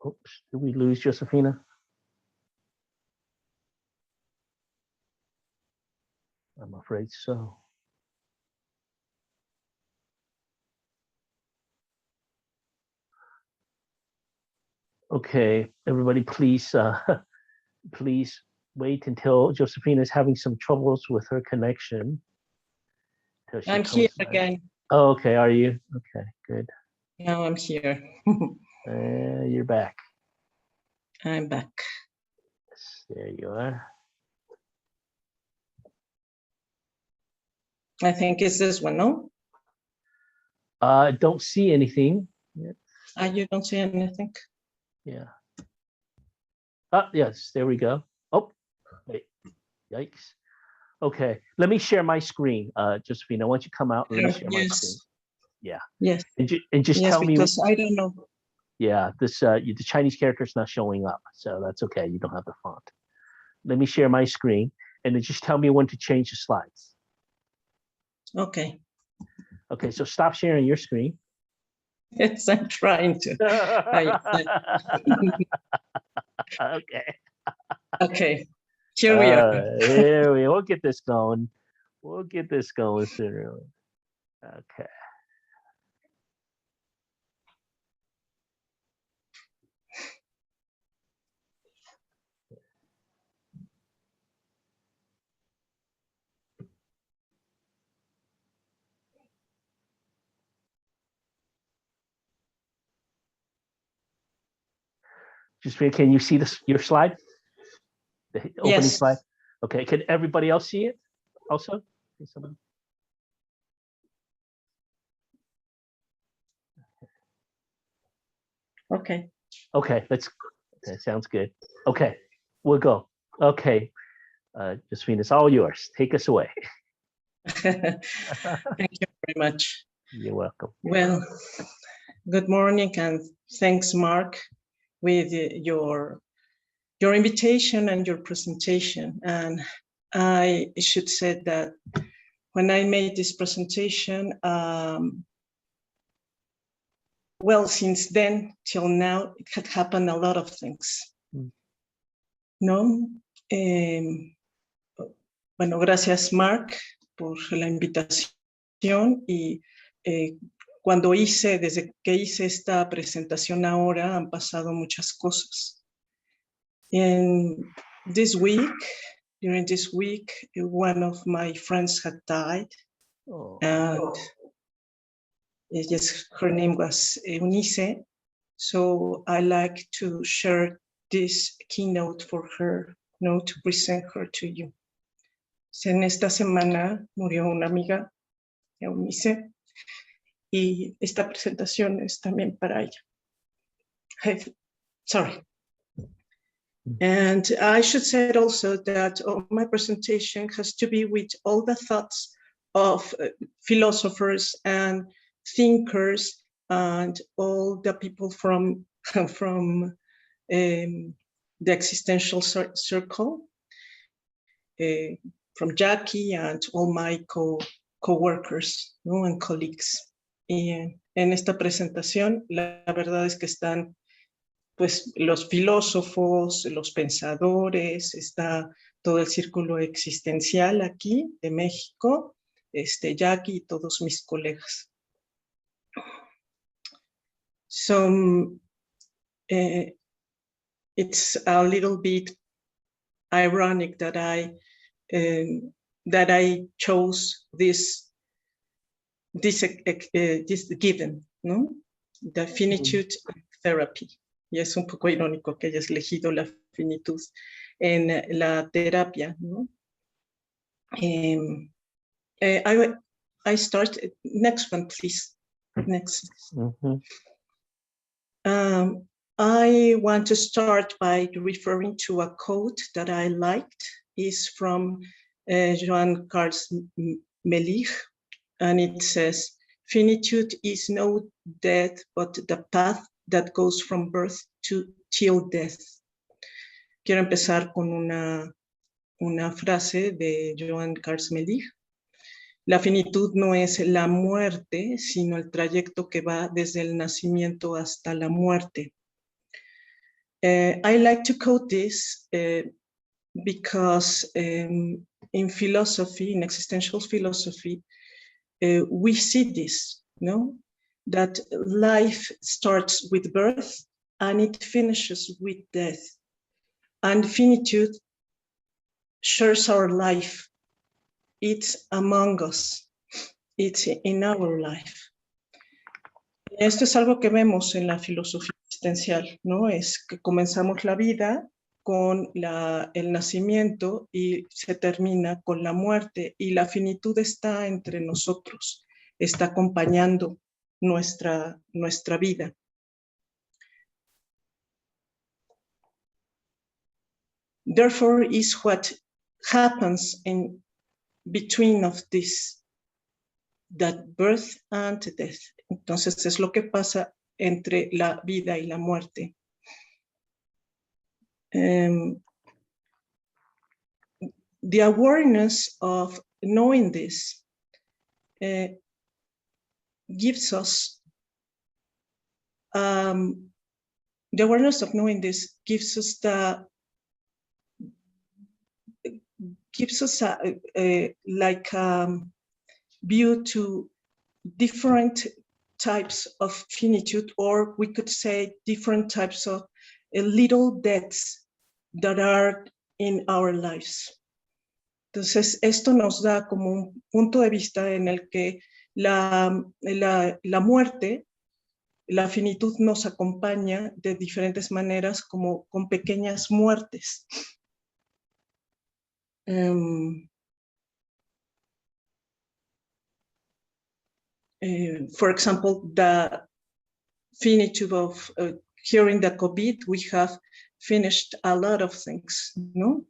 Oops, did we lose Josefina? I'm afraid so. Okay, everybody, please, please wait until Josefina is having some troubles with her connection. I'm here again. Oh, okay, are you? Okay, good. Now I'm here. You're back. I'm back. Yes, there you are. I think it's this one, no? Don't see anything. You don't see anything? Yeah. Oh, yes, there we go. Oh, wait. Yikes. Okay, let me share my screen, Josefina. Why don't you come out and let me share my screen? Yeah. Yes. And just tell me. Because I don't know. Yeah, this the Chinese character is not showing up, so that's okay. You don't have the font. Let me share my screen, and then just tell me when to change the slides. Okay. Okay, so stop sharing your screen. Yes, I'm trying to. Okay. Okay. Here we are. Here we'll get this going. We'll get this going sooner. Okay. Just can you see this your slide? The opening Yes. slide? Okay, can everybody else see it also? Can somebody? Okay. Okay, that sounds good. Okay, we'll go. Okay, Josefina, it's all yours. Take us away. Thank you very much. You're welcome. Well, good morning and thanks, Mark, with your invitation and your presentation. And I should say that when I made this presentation, well, since then till now, it had happened a lot of things. ¿No? Bueno, gracias, Mark, por la invitación. Y desde que hice esta presentación ahora, han pasado muchas cosas. And during this week, one of my friends had died. Oh. And yes, her name was Eunice. So I like to share this keynote for her, to present her to you. En esta semana murió una amiga, Eunice, y esta presentación es también para ella. Sorry. And I should say also that my presentation has to be with all the thoughts of philosophers and thinkers and all the people from the existential circle, from Jackie and all my co-workers, and colleagues. Y en esta presentación, la verdad es que están pues los filósofos, los pensadores, está todo el círculo existencial aquí de México, Jackie y todos mis colegas. So it's a little bit ironic that I chose this given, no? The finitude therapy. Y es un poco irónico que hayas elegido la finitud en la terapia, ¿no? I start, next one, please. Next. I want to start by referring to a quote that I liked. It's from Johann Carl Melich, and it says, "Finitude is no death, but the path that goes from birth till death." Quiero empezar con una frase de Johann Carl Melich. La finitud no es la muerte, sino el trayecto que va desde el nacimiento hasta la muerte. I like to quote this because in philosophy, in existential philosophy, we see this, no? That life starts with birth and it finishes with death. And finitude shares our life. It's among us. It's in our life. Esto es algo que vemos en la filosofía existencial, ¿no? Es que comenzamos la vida con el nacimiento y se termina con la muerte, y la finitud está entre nosotros, está acompañando nuestra vida. Therefore is what happens in between of this, that birth and death. Entonces es lo que pasa entre la vida y la muerte. The awareness of knowing this gives us the awareness of knowing this gives us view to different types of finitude, or we could say different types of little deaths that are in our lives. Entonces, esto nos da como un punto de vista en el que la muerte, la finitud nos acompaña de diferentes maneras, como con pequeñas muertes. For example, the finitude of during the COVID, we have finished a lot of things, no?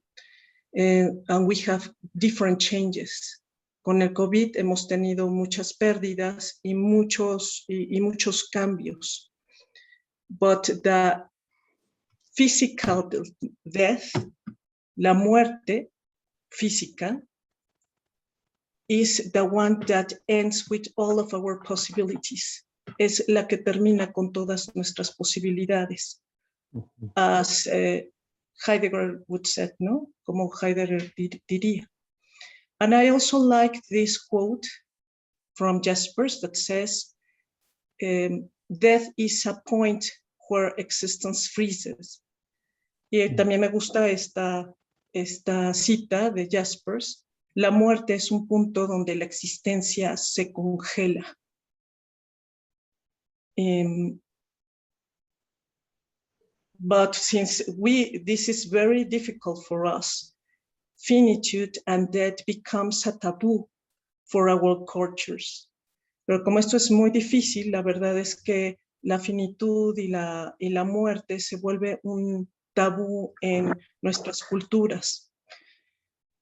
And we have different changes. Con el COVID hemos tenido muchas pérdidas y muchos cambios. But the physical death, la muerte física, is the one that ends with all of our possibilities. es la que termina con todas nuestras posibilidades. As Heidegger would say, ¿no? Como Heidegger diría. And I also like this quote from Jaspers that says, death is a point where existence freezes. Y también me gusta esta cita de Jaspers, la muerte es un punto donde la existencia se congela. But since this is very difficult for us, finitude and death becomes a taboo for our cultures. Pero como esto es muy difícil, la verdad es que la finitud y la muerte se vuelve un tabú en nuestras culturas.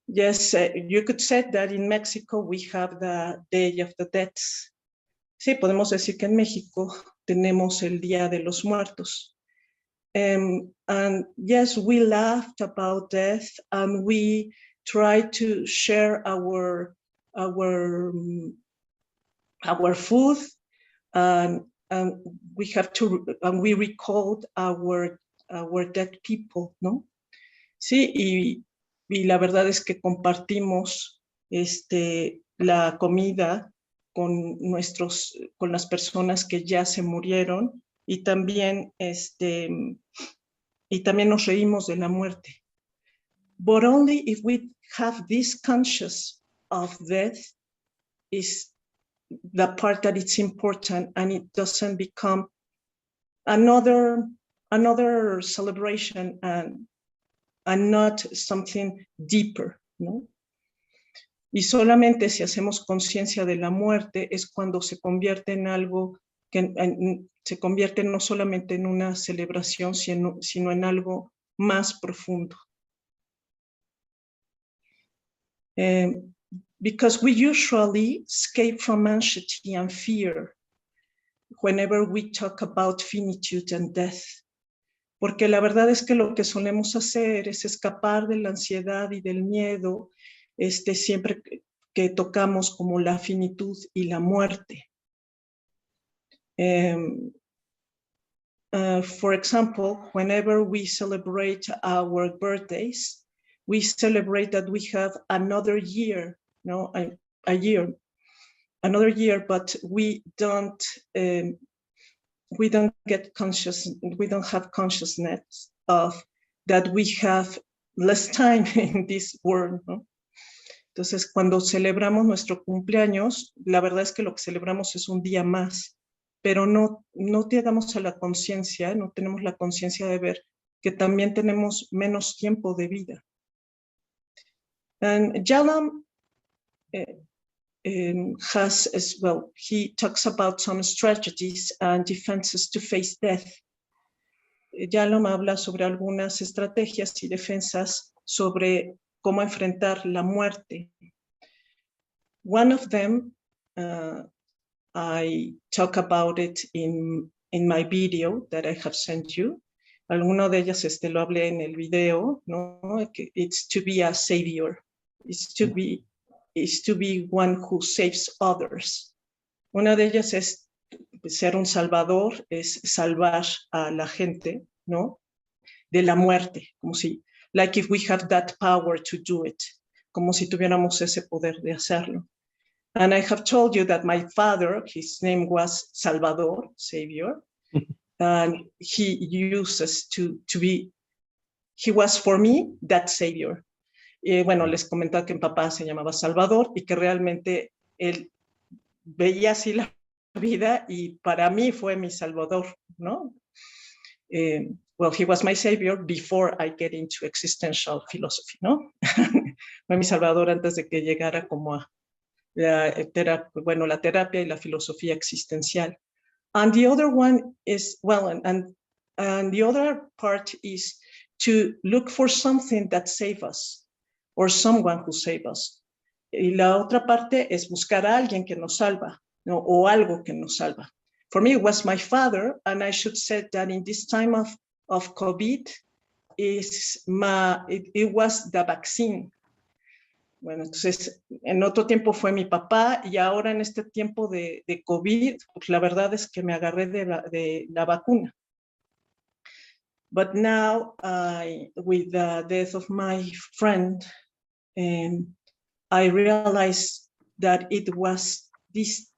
Yes, you could say that in Mexico we have the Day of the Dead. Sí, podemos decir que en México tenemos el Día de los Muertos. And yes, we laughed about death and we tried to share our food, and we recalled our dead people, ¿no? Sí, y la verdad es que compartimos la comida con las personas que ya se murieron y también nos reímos de la muerte. But only if we have this conscious of death is the part that it's important, and it doesn't become another celebration and not something deeper, ¿no? Y solamente si hacemos conciencia de la muerte es cuando se convierte en algo que se convierte no solamente en una celebración, sino en algo más profundo. Because we usually escape from anxiety and fear whenever we talk about finitude and death. Porque la verdad es que lo que solemos hacer es escapar de la ansiedad y del miedo siempre que tocamos como la finitud y la muerte. For example, whenever we celebrate our birthdays, we celebrate that we have another year, no, another year, but we don't get conscious, we don't have consciousness of that we have less time in this world, ¿no? Entonces, cuando celebramos nuestro cumpleaños, la verdad es que lo que celebramos es un día más, pero no llegamos a la conciencia, no tenemos la conciencia de ver que también tenemos menos tiempo de vida. And Jalam has as well, he talks about some strategies and defenses to face death. Jalam habla sobre algunas estrategias y defensas sobre cómo enfrentar la muerte. One of them, I talk about it in my video that I have sent you. Alguno de ellas lo hablé en el video, ¿no? It's to be a savior. It's to be one who saves others. Una de ellas es ser un salvador, es salvar a la gente, ¿no? De la muerte, como si, like if we have that power to do it, como si tuviéramos ese poder de hacerlo. And I have told you that my father, his name was Salvador, Savior, and he uses to be, he was for me that Savior. Bueno, les comentaba que mi papá se llamaba Salvador y que realmente él veía así la vida y para mí fue mi Salvador, ¿no? Well, he was my savior before I get into existential philosophy, ¿no? Fue mi Salvador antes de que llegara como a la terapia y la filosofía existencial. And the other one is, well, and the other part is to look for something that saves us or someone who saves us. Y la otra parte es buscar a alguien que nos salva, ¿no? O algo que nos salva. For me, it was my father, and I should say that in this time of COVID, it was the vaccine. Bueno, entonces en otro tiempo fue mi papá y ahora en este tiempo de COVID, pues la verdad es que me agarré de la vacuna. But now, with the death of my friend, I realized that it was this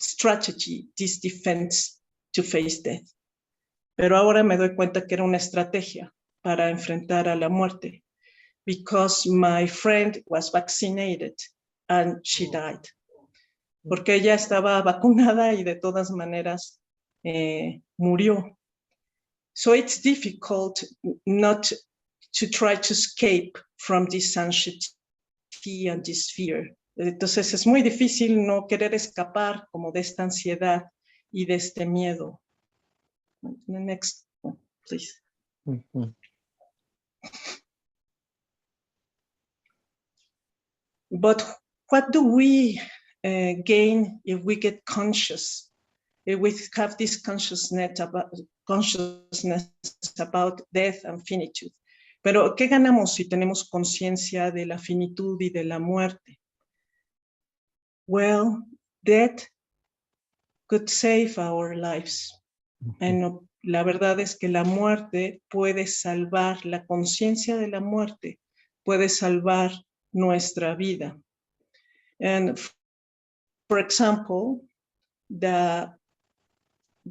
strategy, this defense to face death. Pero ahora me doy cuenta que era una estrategia para enfrentar a la muerte, because my friend was vaccinated and she died. Porque ella estaba vacunada y de todas maneras murió. So it's difficult not to try to escape from this anxiety and this fear. Entonces es muy difícil no querer escapar como de esta ansiedad y de este miedo. The next one, please. Mm-hmm. But what do we gain if we get conscious? If we have this consciousness about death and finitude. Pero ¿qué ganamos si tenemos conciencia de la finitud y de la muerte? Well, death could save our lives. And la verdad es que la muerte puede salvar, la conciencia de la muerte puede salvar nuestra vida. And for example, the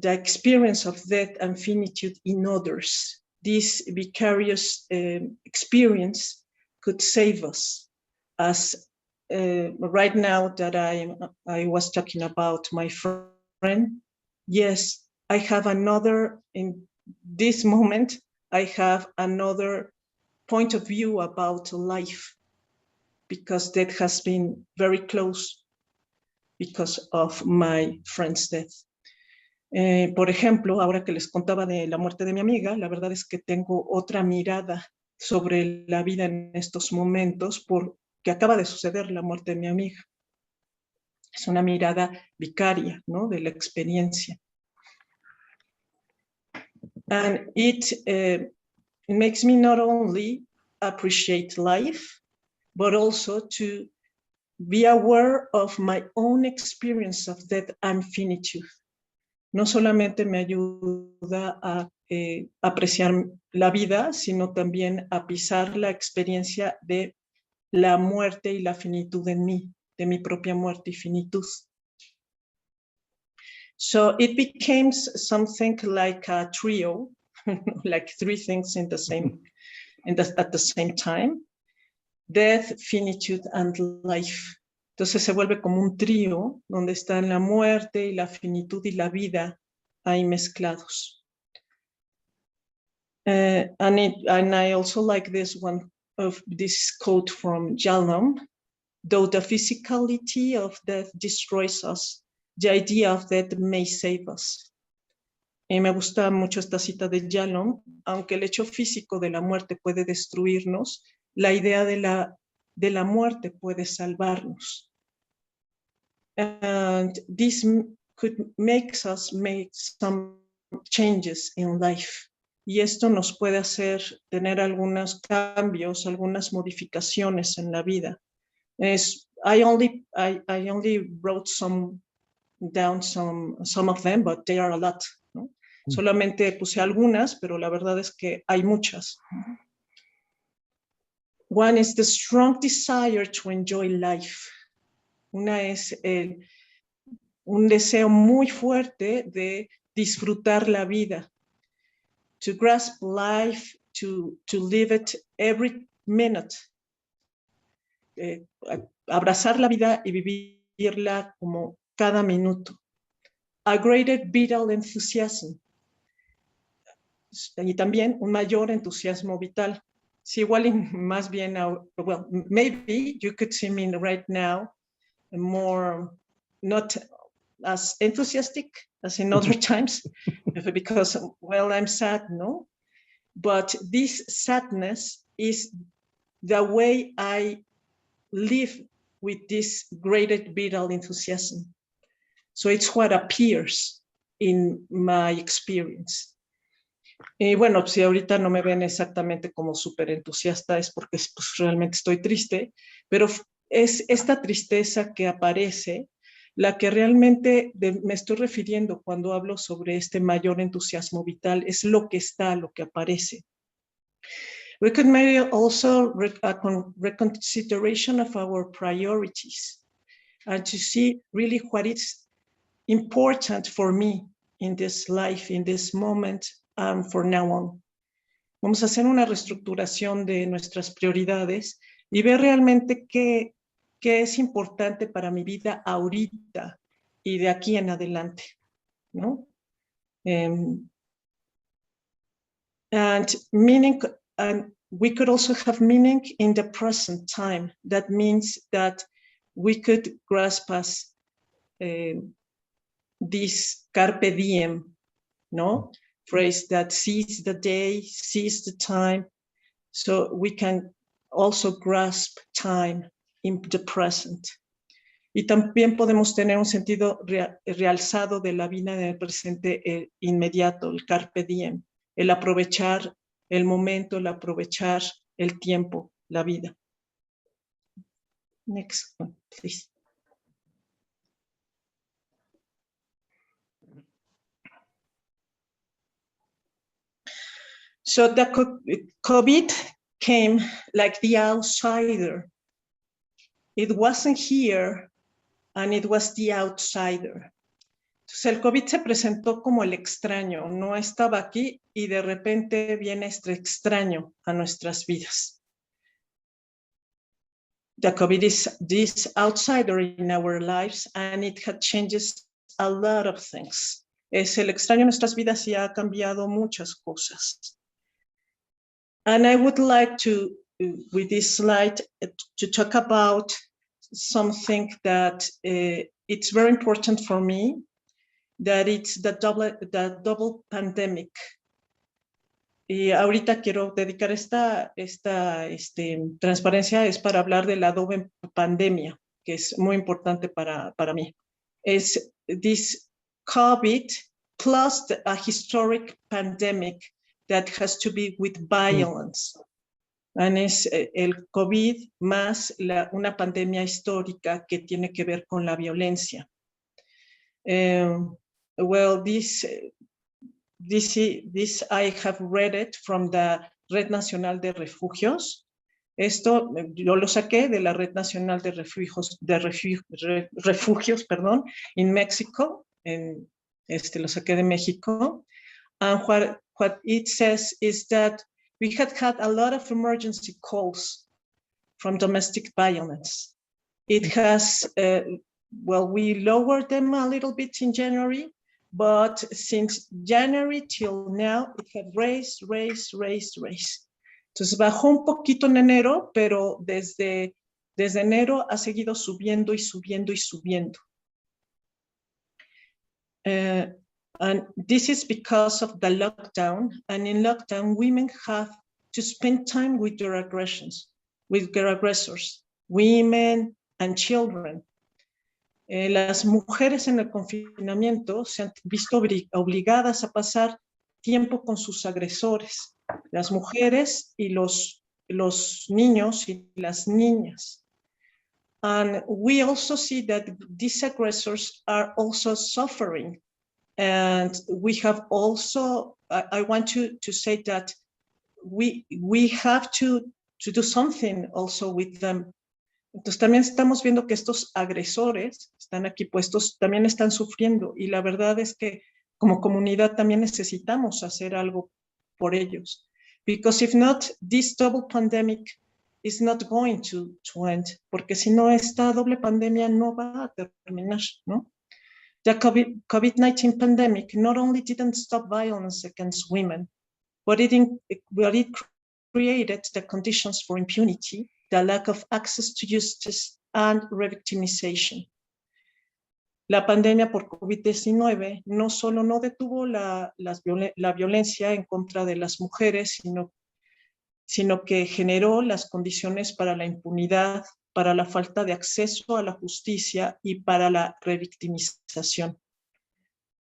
experience of death and finitude in others, this vicarious experience could save us. As right now that I was talking about my friend, yes, I have another, in this moment, I have another point of view about life, because death has been very close because of my friend's death. Por ejemplo, ahora que les contaba de la muerte de mi amiga, la verdad es que tengo otra mirada sobre la vida en estos momentos porque acaba de suceder la muerte de mi amiga. Es una mirada vicaria, ¿no? De la experiencia. And it makes me not only appreciate life, but also to be aware of my own experience of death and finitude. No solamente me ayuda a apreciar la vida, sino también a pisar la experiencia de la muerte y la finitud en mí, de mi propia muerte y finitud. So it became something like a trio, like three things in the same, at the same time: death, finitude, and life. Entonces se vuelve como un trío donde están la muerte y la finitud y la vida ahí mezclados. And I also like this one, of this quote from Jalom: though the physicality of death destroys us, the idea of death may save us. Y me gusta mucho esta cita de Jalom: aunque el hecho físico de la muerte puede destruirnos, la idea de la muerte puede salvarnos. And this could make us make some changes in life. Y esto nos puede hacer tener algunos cambios, algunas modificaciones en la vida. I only wrote down some of them, but there are a lot, ¿no? Solamente puse algunas, pero la verdad es que hay muchas. One is the strong desire to enjoy life. Una es un deseo muy fuerte de disfrutar la vida. To grasp life, to live it every minute. Abrazar la vida y vivirla como cada minuto. A greater vital enthusiasm. Y también un mayor entusiasmo vital. Sí, igual y más bien, well, maybe you could see me right now more, not as enthusiastic as in other times, because, well, I'm sad, no? But this sadness is the way I live with this greater vital enthusiasm. So it's what appears in my experience. Y bueno, si ahorita no me ven exactamente como súper entusiasta es porque pues, realmente estoy triste, pero es esta tristeza que aparece la que realmente me estoy refiriendo cuando hablo sobre este mayor entusiasmo vital, es lo que está, lo que aparece. We could maybe also a reconsideration of our priorities and to see really what is important for me in this life, in this moment, for now on. Vamos a hacer una reestructuración de nuestras prioridades y ver realmente qué es importante para mi vida ahorita y de aquí en adelante, ¿no? And meaning, and we could also have meaning in the present time. That means that we could grasp as this carpe diem, no? Phrase that seize the day, seize the time. So we can also grasp time in the present. Y también podemos tener un sentido realzado de la vida en el presente inmediato, el carpe diem, el aprovechar el momento, el aprovechar el tiempo, la vida. Next one, please. So the COVID came like the outsider. It wasn't here, and it was the outsider. Entonces el COVID se presentó como el extraño, no estaba aquí y de repente viene este extraño a nuestras vidas. The COVID is this outsider in our lives and it had changes a lot of things. Es el extraño en nuestras vidas y ha cambiado muchas cosas. And I would like to, with this slide, to talk about something that it's very important for me, that it's the double pandemic. Y ahorita quiero dedicar esta transparencia es para hablar de la doble pandemia, que es muy importante para mí. Es this COVID plus a historic pandemic that has to be with violence. And es el COVID más una pandemia histórica que tiene que ver con la violencia. Well, this I have read it from the Red Nacional de Refugios. Esto yo lo saqué de la Red Nacional de Refugios, perdón, en México. Lo saqué de México. And what it says is that we had a lot of emergency calls from domestic violence. It has, well, we lowered them a little bit in January, but since January till now, it had raised. Entonces bajó un poquito en enero, pero desde enero ha seguido subiendo y subiendo y subiendo. And this is because of the lockdown. And in lockdown, women have to spend time with their aggressors, women and children. Las mujeres en el confinamiento se han visto obligadas a pasar tiempo con sus agresores, las mujeres y los niños y las niñas. And we also see that these aggressors are also suffering. And we have also, I want to say that we have to do something also with them. Entonces también estamos viendo que estos agresores están aquí puestos, también están sufriendo y la verdad es que como comunidad también necesitamos hacer algo por ellos. Because if not, this double pandemic is not going to end, porque si no, esta doble pandemia no va a terminar, ¿no? The COVID-19 pandemic not only didn't stop violence against women, but it created the conditions for impunity, the lack of access to justice, and re-victimization. La pandemia por COVID-19 no solo no detuvo la violencia en contra de las mujeres, sino que generó las condiciones para la impunidad, para la falta de acceso a la justicia y para la revictimización.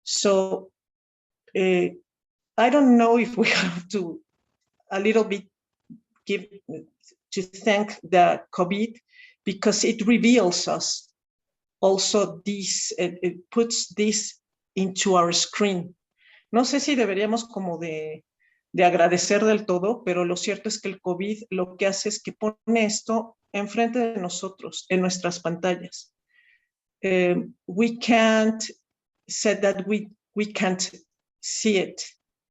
So, I don't know if we have to a little bit to thank the COVID, because it reveals us also this, it puts this into our screen. No sé si deberíamos como de agradecer del todo, pero lo cierto es que el COVID lo que hace es que pone esto enfrente de nosotros, en nuestras pantallas. We can't say that we can't see it,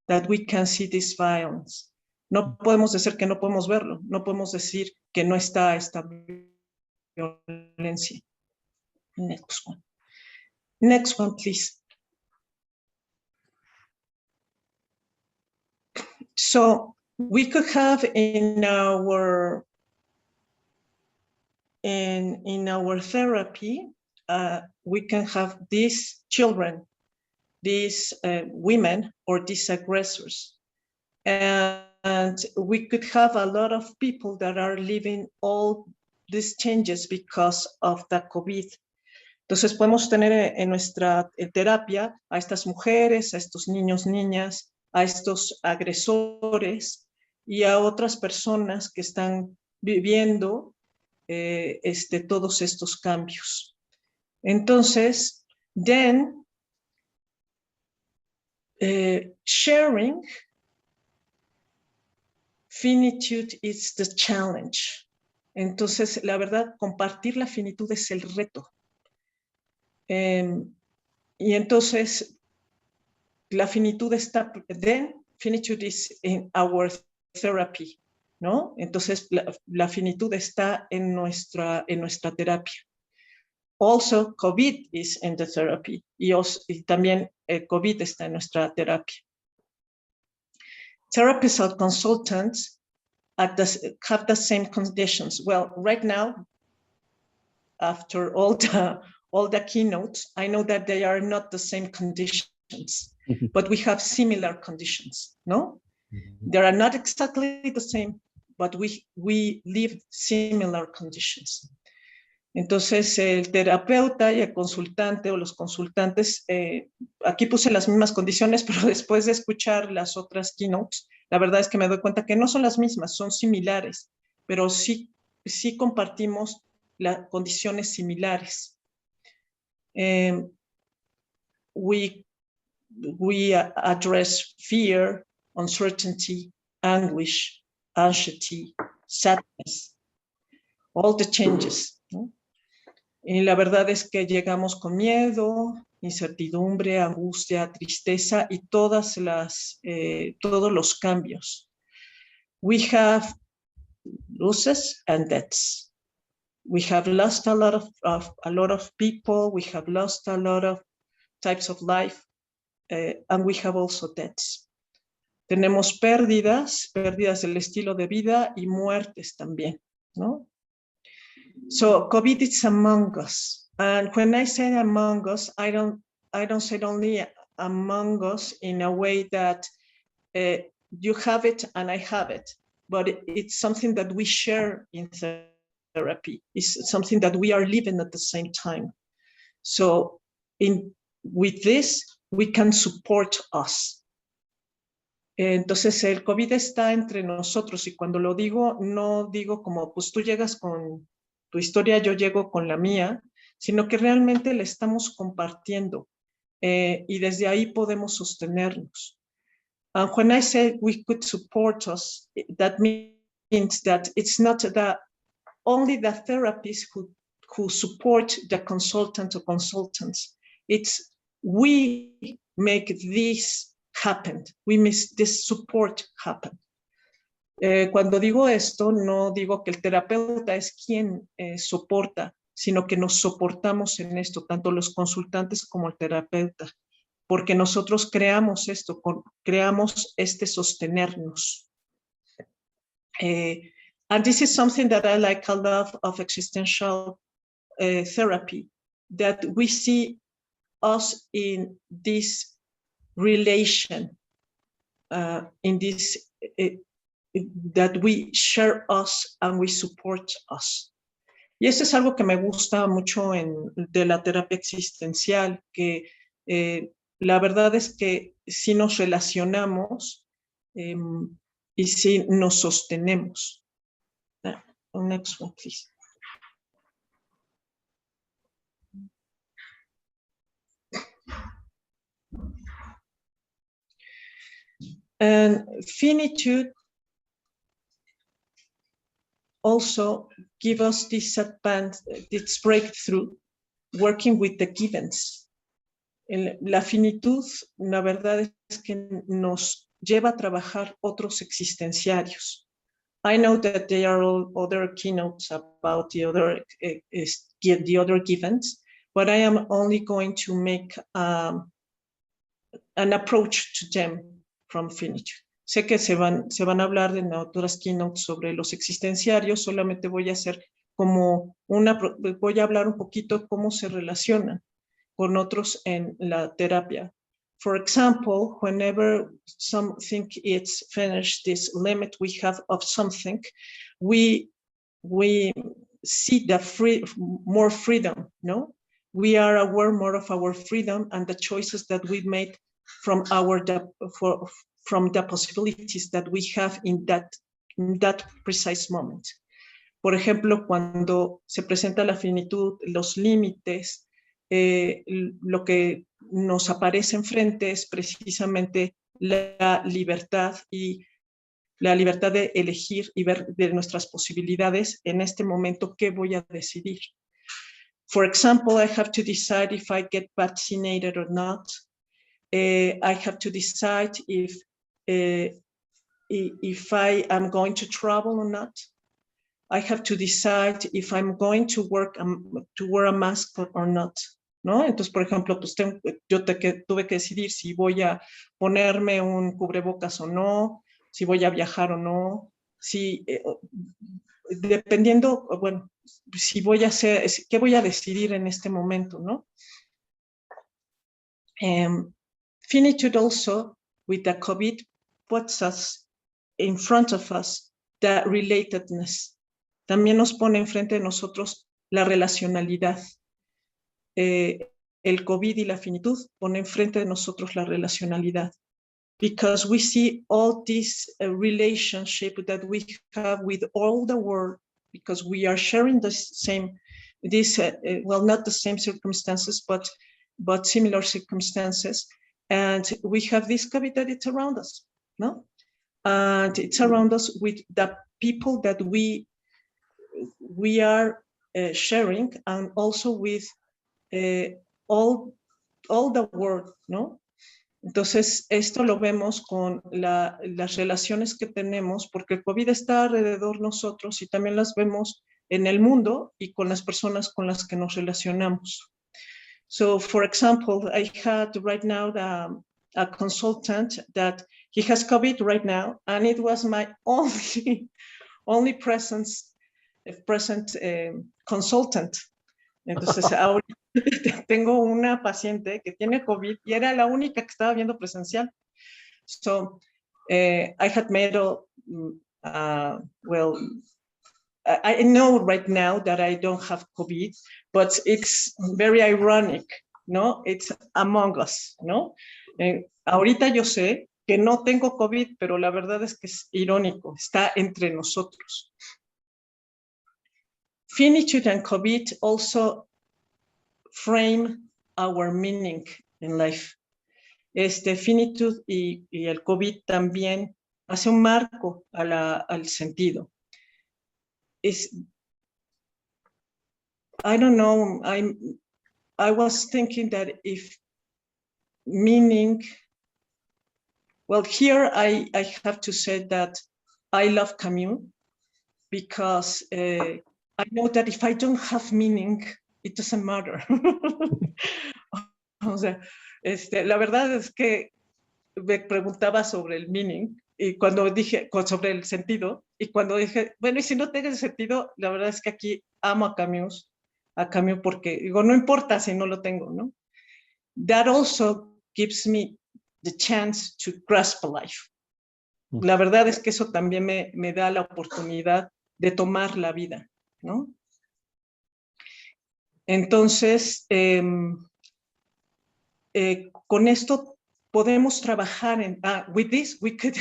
that we can see this violence. No podemos decir que no podemos verlo, no podemos decir que no está esta violencia. Next one. Next one, please. So we could have in our therapy, we can have these children, these women, or these aggressors. And we could have a lot of people that are living all these changes because of the COVID. Entonces podemos tener en nuestra terapia a estas mujeres, a estos niños, niñas, a estos agresores y a otras personas que están viviendo todos estos cambios. Entonces, then, sharing finitude is the challenge. Entonces, la verdad, compartir la finitud es el reto. Y entonces, la finitud está, then finitude is in our therapy, ¿no? Entonces, la finitud está en nuestra terapia. Also, COVID is in the therapy. Y también COVID está en nuestra terapia. Therapists or consultants have the same conditions. Well, right now, after all the keynotes, I know that they are not the same conditions, but we have similar conditions, no? They are not exactly the same, but we live similar conditions. Entonces, el terapeuta y el consultante o los consultantes, aquí puse las mismas condiciones, pero después de escuchar las otras keynotes, la verdad es que me doy cuenta que no son las mismas, son similares, pero sí compartimos las condiciones similares. We address fear, uncertainty, anguish, anxiety, sadness, all the changes, ¿no? Y la verdad es que llegamos con miedo, incertidumbre, angustia, tristeza y todos los cambios. We have losses and deaths. We have lost a lot of people. We have lost a lot of types of life, and we have also deaths. Tenemos pérdidas del estilo de vida y muertes también, ¿no? So COVID is among us, and when I say among us, I don't say only among us in a way that you have it and I have it, but it's something that we share in therapy. It's something that we are living at the same time. So with this, we can support us. Entonces el COVID está entre nosotros y cuando lo digo, no digo como pues tú llegas con tu historia, yo llego con la mía, sino que realmente la estamos compartiendo y desde ahí podemos sostenernos. And when I say we could support us, that means that it's not only the therapists who support the consultant or consultants. It's we make this happen. We make this support happen. Cuando digo esto, no digo que el terapeuta es quien soporta, sino que nos soportamos en esto, tanto los consultantes como el terapeuta, porque nosotros creamos esto, creamos este sostenernos. And this is something that I like a lot of existential therapy, that we see us in this relation, in this that we share us and we support us. Y eso es algo que me gusta mucho de la terapia existencial, que la verdad es que sí nos relacionamos y sí nos sostenemos. Next one, please. And finitude also give us this advance, this breakthrough, working with the givens. La finitud, la verdad es que nos lleva a trabajar otros existenciarios. I know that there are all other keynotes about the other givens, but I am only going to make an approach to them from finitude. Sé que se van a hablar en otras keynotes sobre los existenciarios, solamente voy a hacer como voy a hablar un poquito cómo se relacionan con otros en la terapia. For example, whenever something is finished, this limit we have of something, we see the more freedom, no? We are aware more of our freedom and the choices that we made from the possibilities that we have in that precise moment. Por ejemplo, cuando se presenta la finitud, los límites, lo que nos aparece enfrente es precisamente la libertad y la libertad de elegir y ver de nuestras posibilidades en este momento qué voy a decidir. For example, I have to decide if I get vaccinated or not. I have to decide if I am going to travel or not. I have to decide if I'm going to wear a mask or not, ¿no? Entonces, por ejemplo, pues tuve que decidir si voy a ponerme un cubrebocas o no, si voy a viajar o no, dependiendo, bueno, si voy a hacer, qué voy a decidir en este momento, ¿no? Finitude also, with the COVID, puts us in front of us the relatedness. También nos pone enfrente de nosotros la relacionalidad. El COVID y la finitud pone enfrente de nosotros la relacionalidad. Because we see all this relationship that we have with all the world, because we are sharing the same, well, not the same circumstances, but similar circumstances. And we have this COVID that it's around us, no? And it's around us with the people that we are sharing, and also with all the world, ¿no? Entonces, esto lo vemos con las relaciones que tenemos, porque el COVID está alrededor de nosotros y también las vemos en el mundo y con las personas con las que nos relacionamos. So, for example, I had right now a consultant that he has COVID right now, and it was my only present consultant. Entonces, ahora tengo una paciente que tiene COVID y era la única que estaba viendo presencial. So, I had made well, I know right now that I don't have COVID, but it's very ironic, ¿no? It's among us, ¿no? Ahorita yo sé que no tengo COVID, pero la verdad es que es irónico, está entre nosotros. Finitude and COVID also frame our meaning in life. Finitude y el COVID también hace un marco al sentido. I don't know, I was thinking that if meaning, well, here I have to say that I love Camus, because I know that if I don't have meaning, it doesn't matter. O sea, la verdad es que me preguntaba sobre el meaning, y cuando dije sobre el sentido, y cuando dije, bueno, y si no tiene sentido, la verdad es que aquí amo a Camus porque digo, no importa si no lo tengo, ¿no? That also gives me the chance to grasp life. La verdad es que eso también me da la oportunidad de tomar la vida, ¿no? Entonces, con esto podemos trabajar with this, we could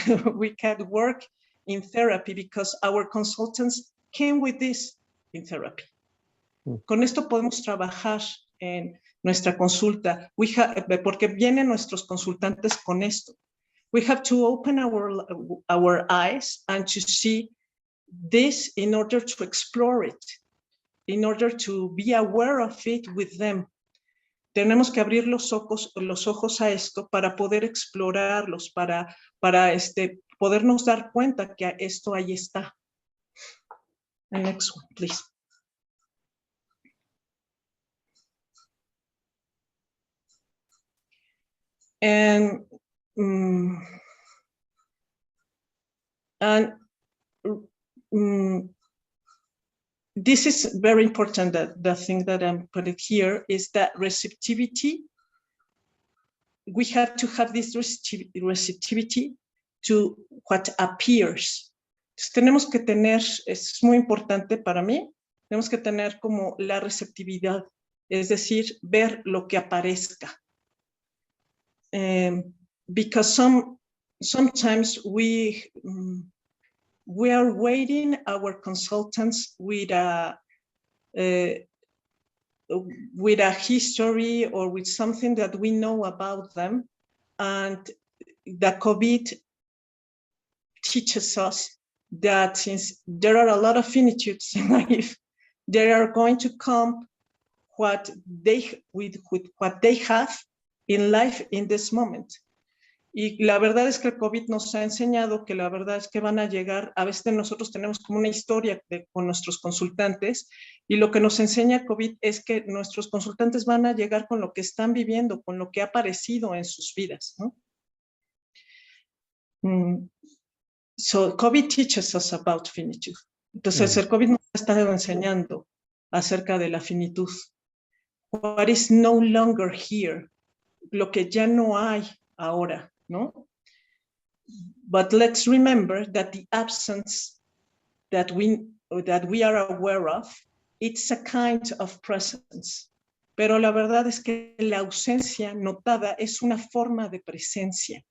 work in therapy because our consultants came with this in therapy. Con esto podemos trabajar en nuestra consulta, porque vienen nuestros consultantes con esto. We have to open our eyes and to see this in order to explore it, in order to be aware of it with them. Tenemos que abrir los ojos a esto para poder explorarlos, para podernos dar cuenta que esto ahí está. The next one, please. And this is very important, that the thing that I'm putting here is that receptivity. We have to have this receptivity to what appears. Entonces, tenemos que tener, es muy importante para mí, tenemos que tener como la receptividad, es decir, ver lo que aparezca. Because sometimes we are waiting our consultants with a history or with something that we know about them, and the COVID teaches us that since there are a lot of finitudes in life, they are going to come with what they have in life in this moment. Y la verdad es que el COVID nos ha enseñado que la verdad es que van a llegar, a veces nosotros tenemos como una historia con nuestros consultantes, y lo que nos enseña COVID es que nuestros consultantes van a llegar con lo que están viviendo, con lo que ha aparecido en sus vidas, ¿no? So COVID teaches us about finitude. Entonces el COVID nos ha estado enseñando acerca de la finitud. What is no longer here, lo que ya no hay ahora, ¿no? But let's remember that the absence that we are aware of, it's a kind of presence. Pero la verdad es que la ausencia notada es una forma de presencia.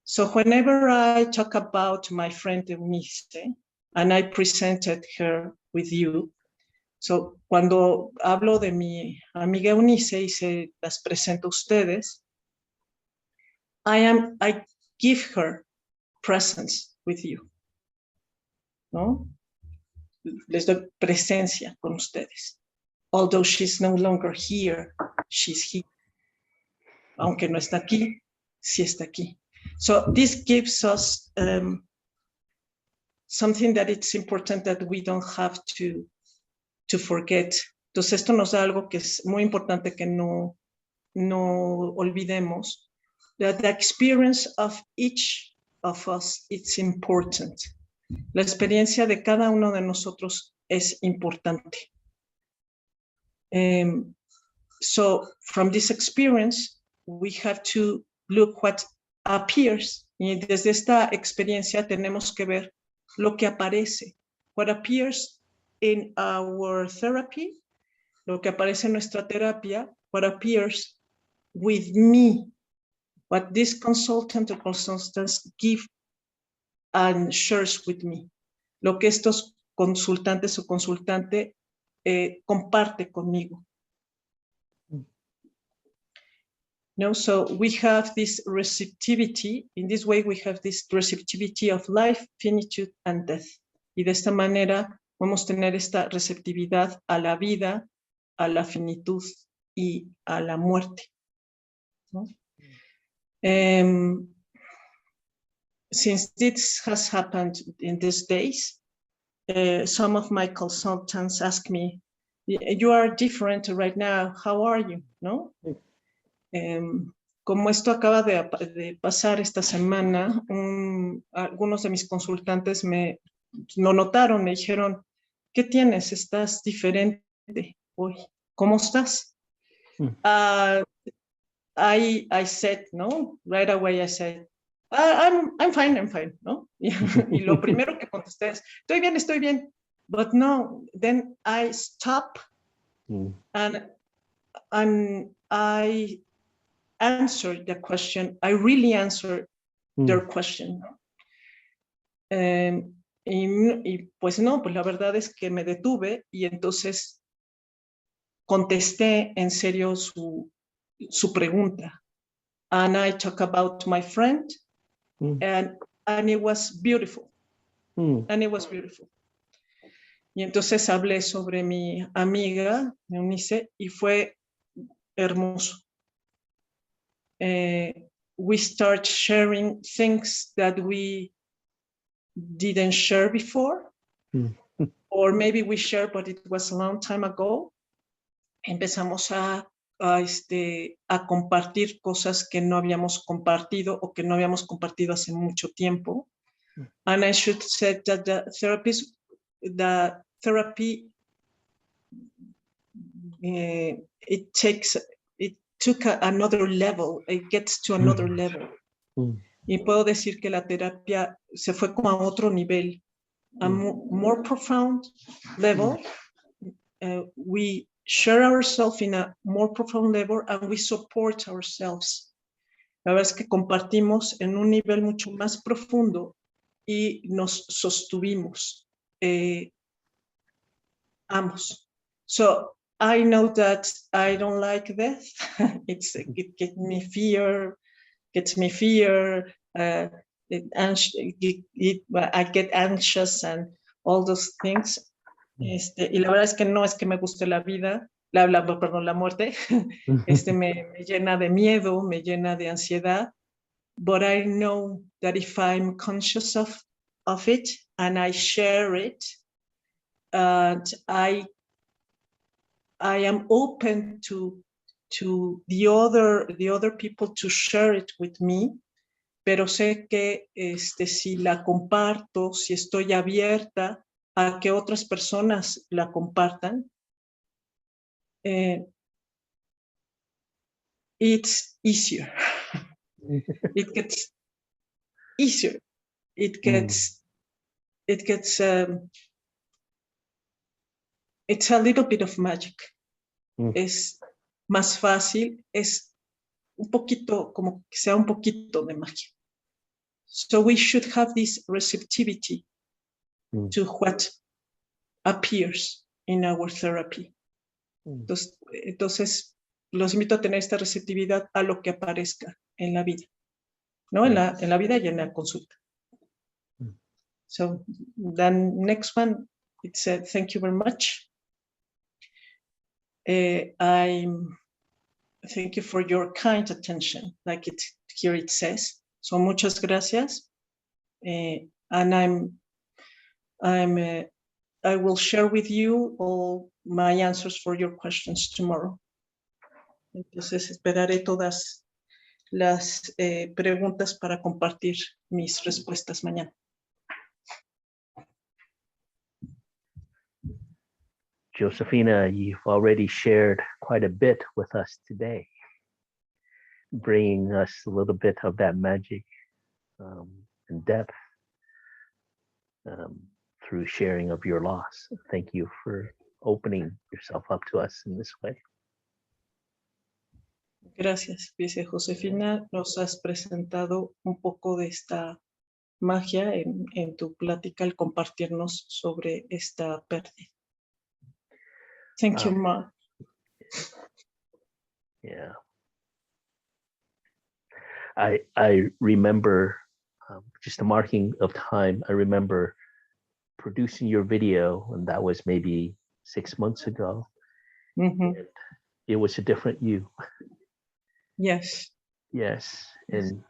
So whenever I talk about my friend Eunice, and I presented her with you, so cuando hablo de mi amiga Eunice y se las presento a ustedes, I give her presence with you, ¿no? Les doy presencia con ustedes. Although she's no longer here, she's here. Aunque no está aquí, sí está aquí. So this gives us something that it's important that we don't have to forget. Entonces esto nos da algo que es muy importante que no olvidemos. That the experience of each of us, it's important. La experiencia de cada uno de nosotros es importante. So from this experience, we have to look what appears. Y desde esta experiencia tenemos que ver lo que aparece. What appears in our therapy, lo que aparece en nuestra terapia, what appears with me, what this consultant or consultants give and shares with me, lo que estos consultantes o consultante comparte conmigo. No, so we have this receptivity. In this way, we have this receptivity of life, finitude, and death. Y de esta manera vamos a tener esta receptividad a la vida, a la finitud y a la muerte, ¿no? Since this has happened in these days, some of my consultants ask me, "You are different right now. How are you?" No. Como esto acaba de pasar esta semana, algunos de mis consultantes lo notaron, me dijeron, ¿qué tienes? ¿Estás diferente hoy? ¿Cómo estás? I said, no, right away I said, I'm fine, ¿no? Y lo primero que contesté es, estoy bien. But no, then I stop and I answer the question. I really answer their question. Y pues no, pues la verdad es que me detuve y entonces contesté en serio su pregunta. And I talk about my friend, and it was beautiful. And it was beautiful. Y entonces hablé sobre mi amiga, Eunice, y fue hermoso. We start sharing things that we didn't share before, or maybe we shared, but it was a long time ago. Empezamos a compartir cosas que no habíamos compartido o que no habíamos compartido hace mucho tiempo. And I should say that the therapy, it took another level, it gets to another level. Y puedo decir que la terapia se fue como a otro nivel, a more profound level. We share ourselves in a more profound level and we support ourselves. La verdad es que compartimos en un nivel mucho más profundo y nos sostuvimos ambos. So I know that I don't like death. It gets me fear. I get anxious and all those things. Y la verdad es que no es que me guste la vida, la muerte. Me llena de miedo, me llena de ansiedad. But I know that if I'm conscious of it and I share it, and I am open to the other people to share it with me, pero sé que si la comparto, si estoy abierta a que otras personas la compartan, it's easier. It gets easier. It gets it's a little bit of magic. Es más fácil, es un poquito, como que sea un poquito de magia. So we should have this receptivity to what appears in our therapy. Entonces, los invito a tener esta receptividad a lo que aparezca en la vida, ¿no? En la vida y en la consulta. So, the next one, it said, thank you very much. Thank you for your kind attention, like here it says. So muchas gracias. And I will share with you all my answers for your questions tomorrow. Entonces esperaré todas las preguntas para compartir mis respuestas mañana. Josefina, you've already shared quite a bit with us today, bringing us a little bit of that magic and depth through sharing of your loss. Thank you for opening yourself up to us in this way. Gracias, dice Josefina. Nos has presentado un poco de esta magia en tu plática al compartirnos sobre esta pérdida. Thank you, Mark. Yeah. I remember just a marking of time. I remember producing your video, and that was maybe 6 months ago. And it was a different you. Yes. Yes. And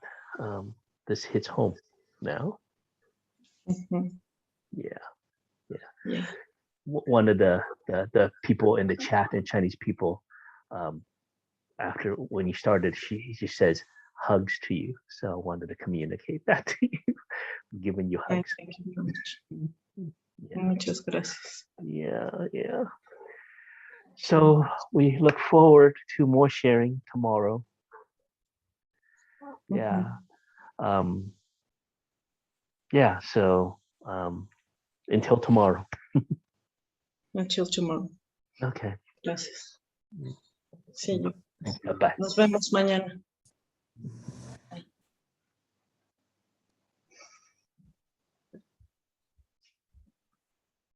this hits home now. Yeah. One of the people in the chat, and Chinese people, after when you started, she just says hugs to you. So I wanted to communicate that to you, giving you hugs. Thank you very much. Yeah. Muchas gracias. Yeah. So we look forward to more sharing tomorrow. Yeah. So until tomorrow. Until tomorrow. Okay. Gracias. See you. Bye-bye. Nos vemos mañana.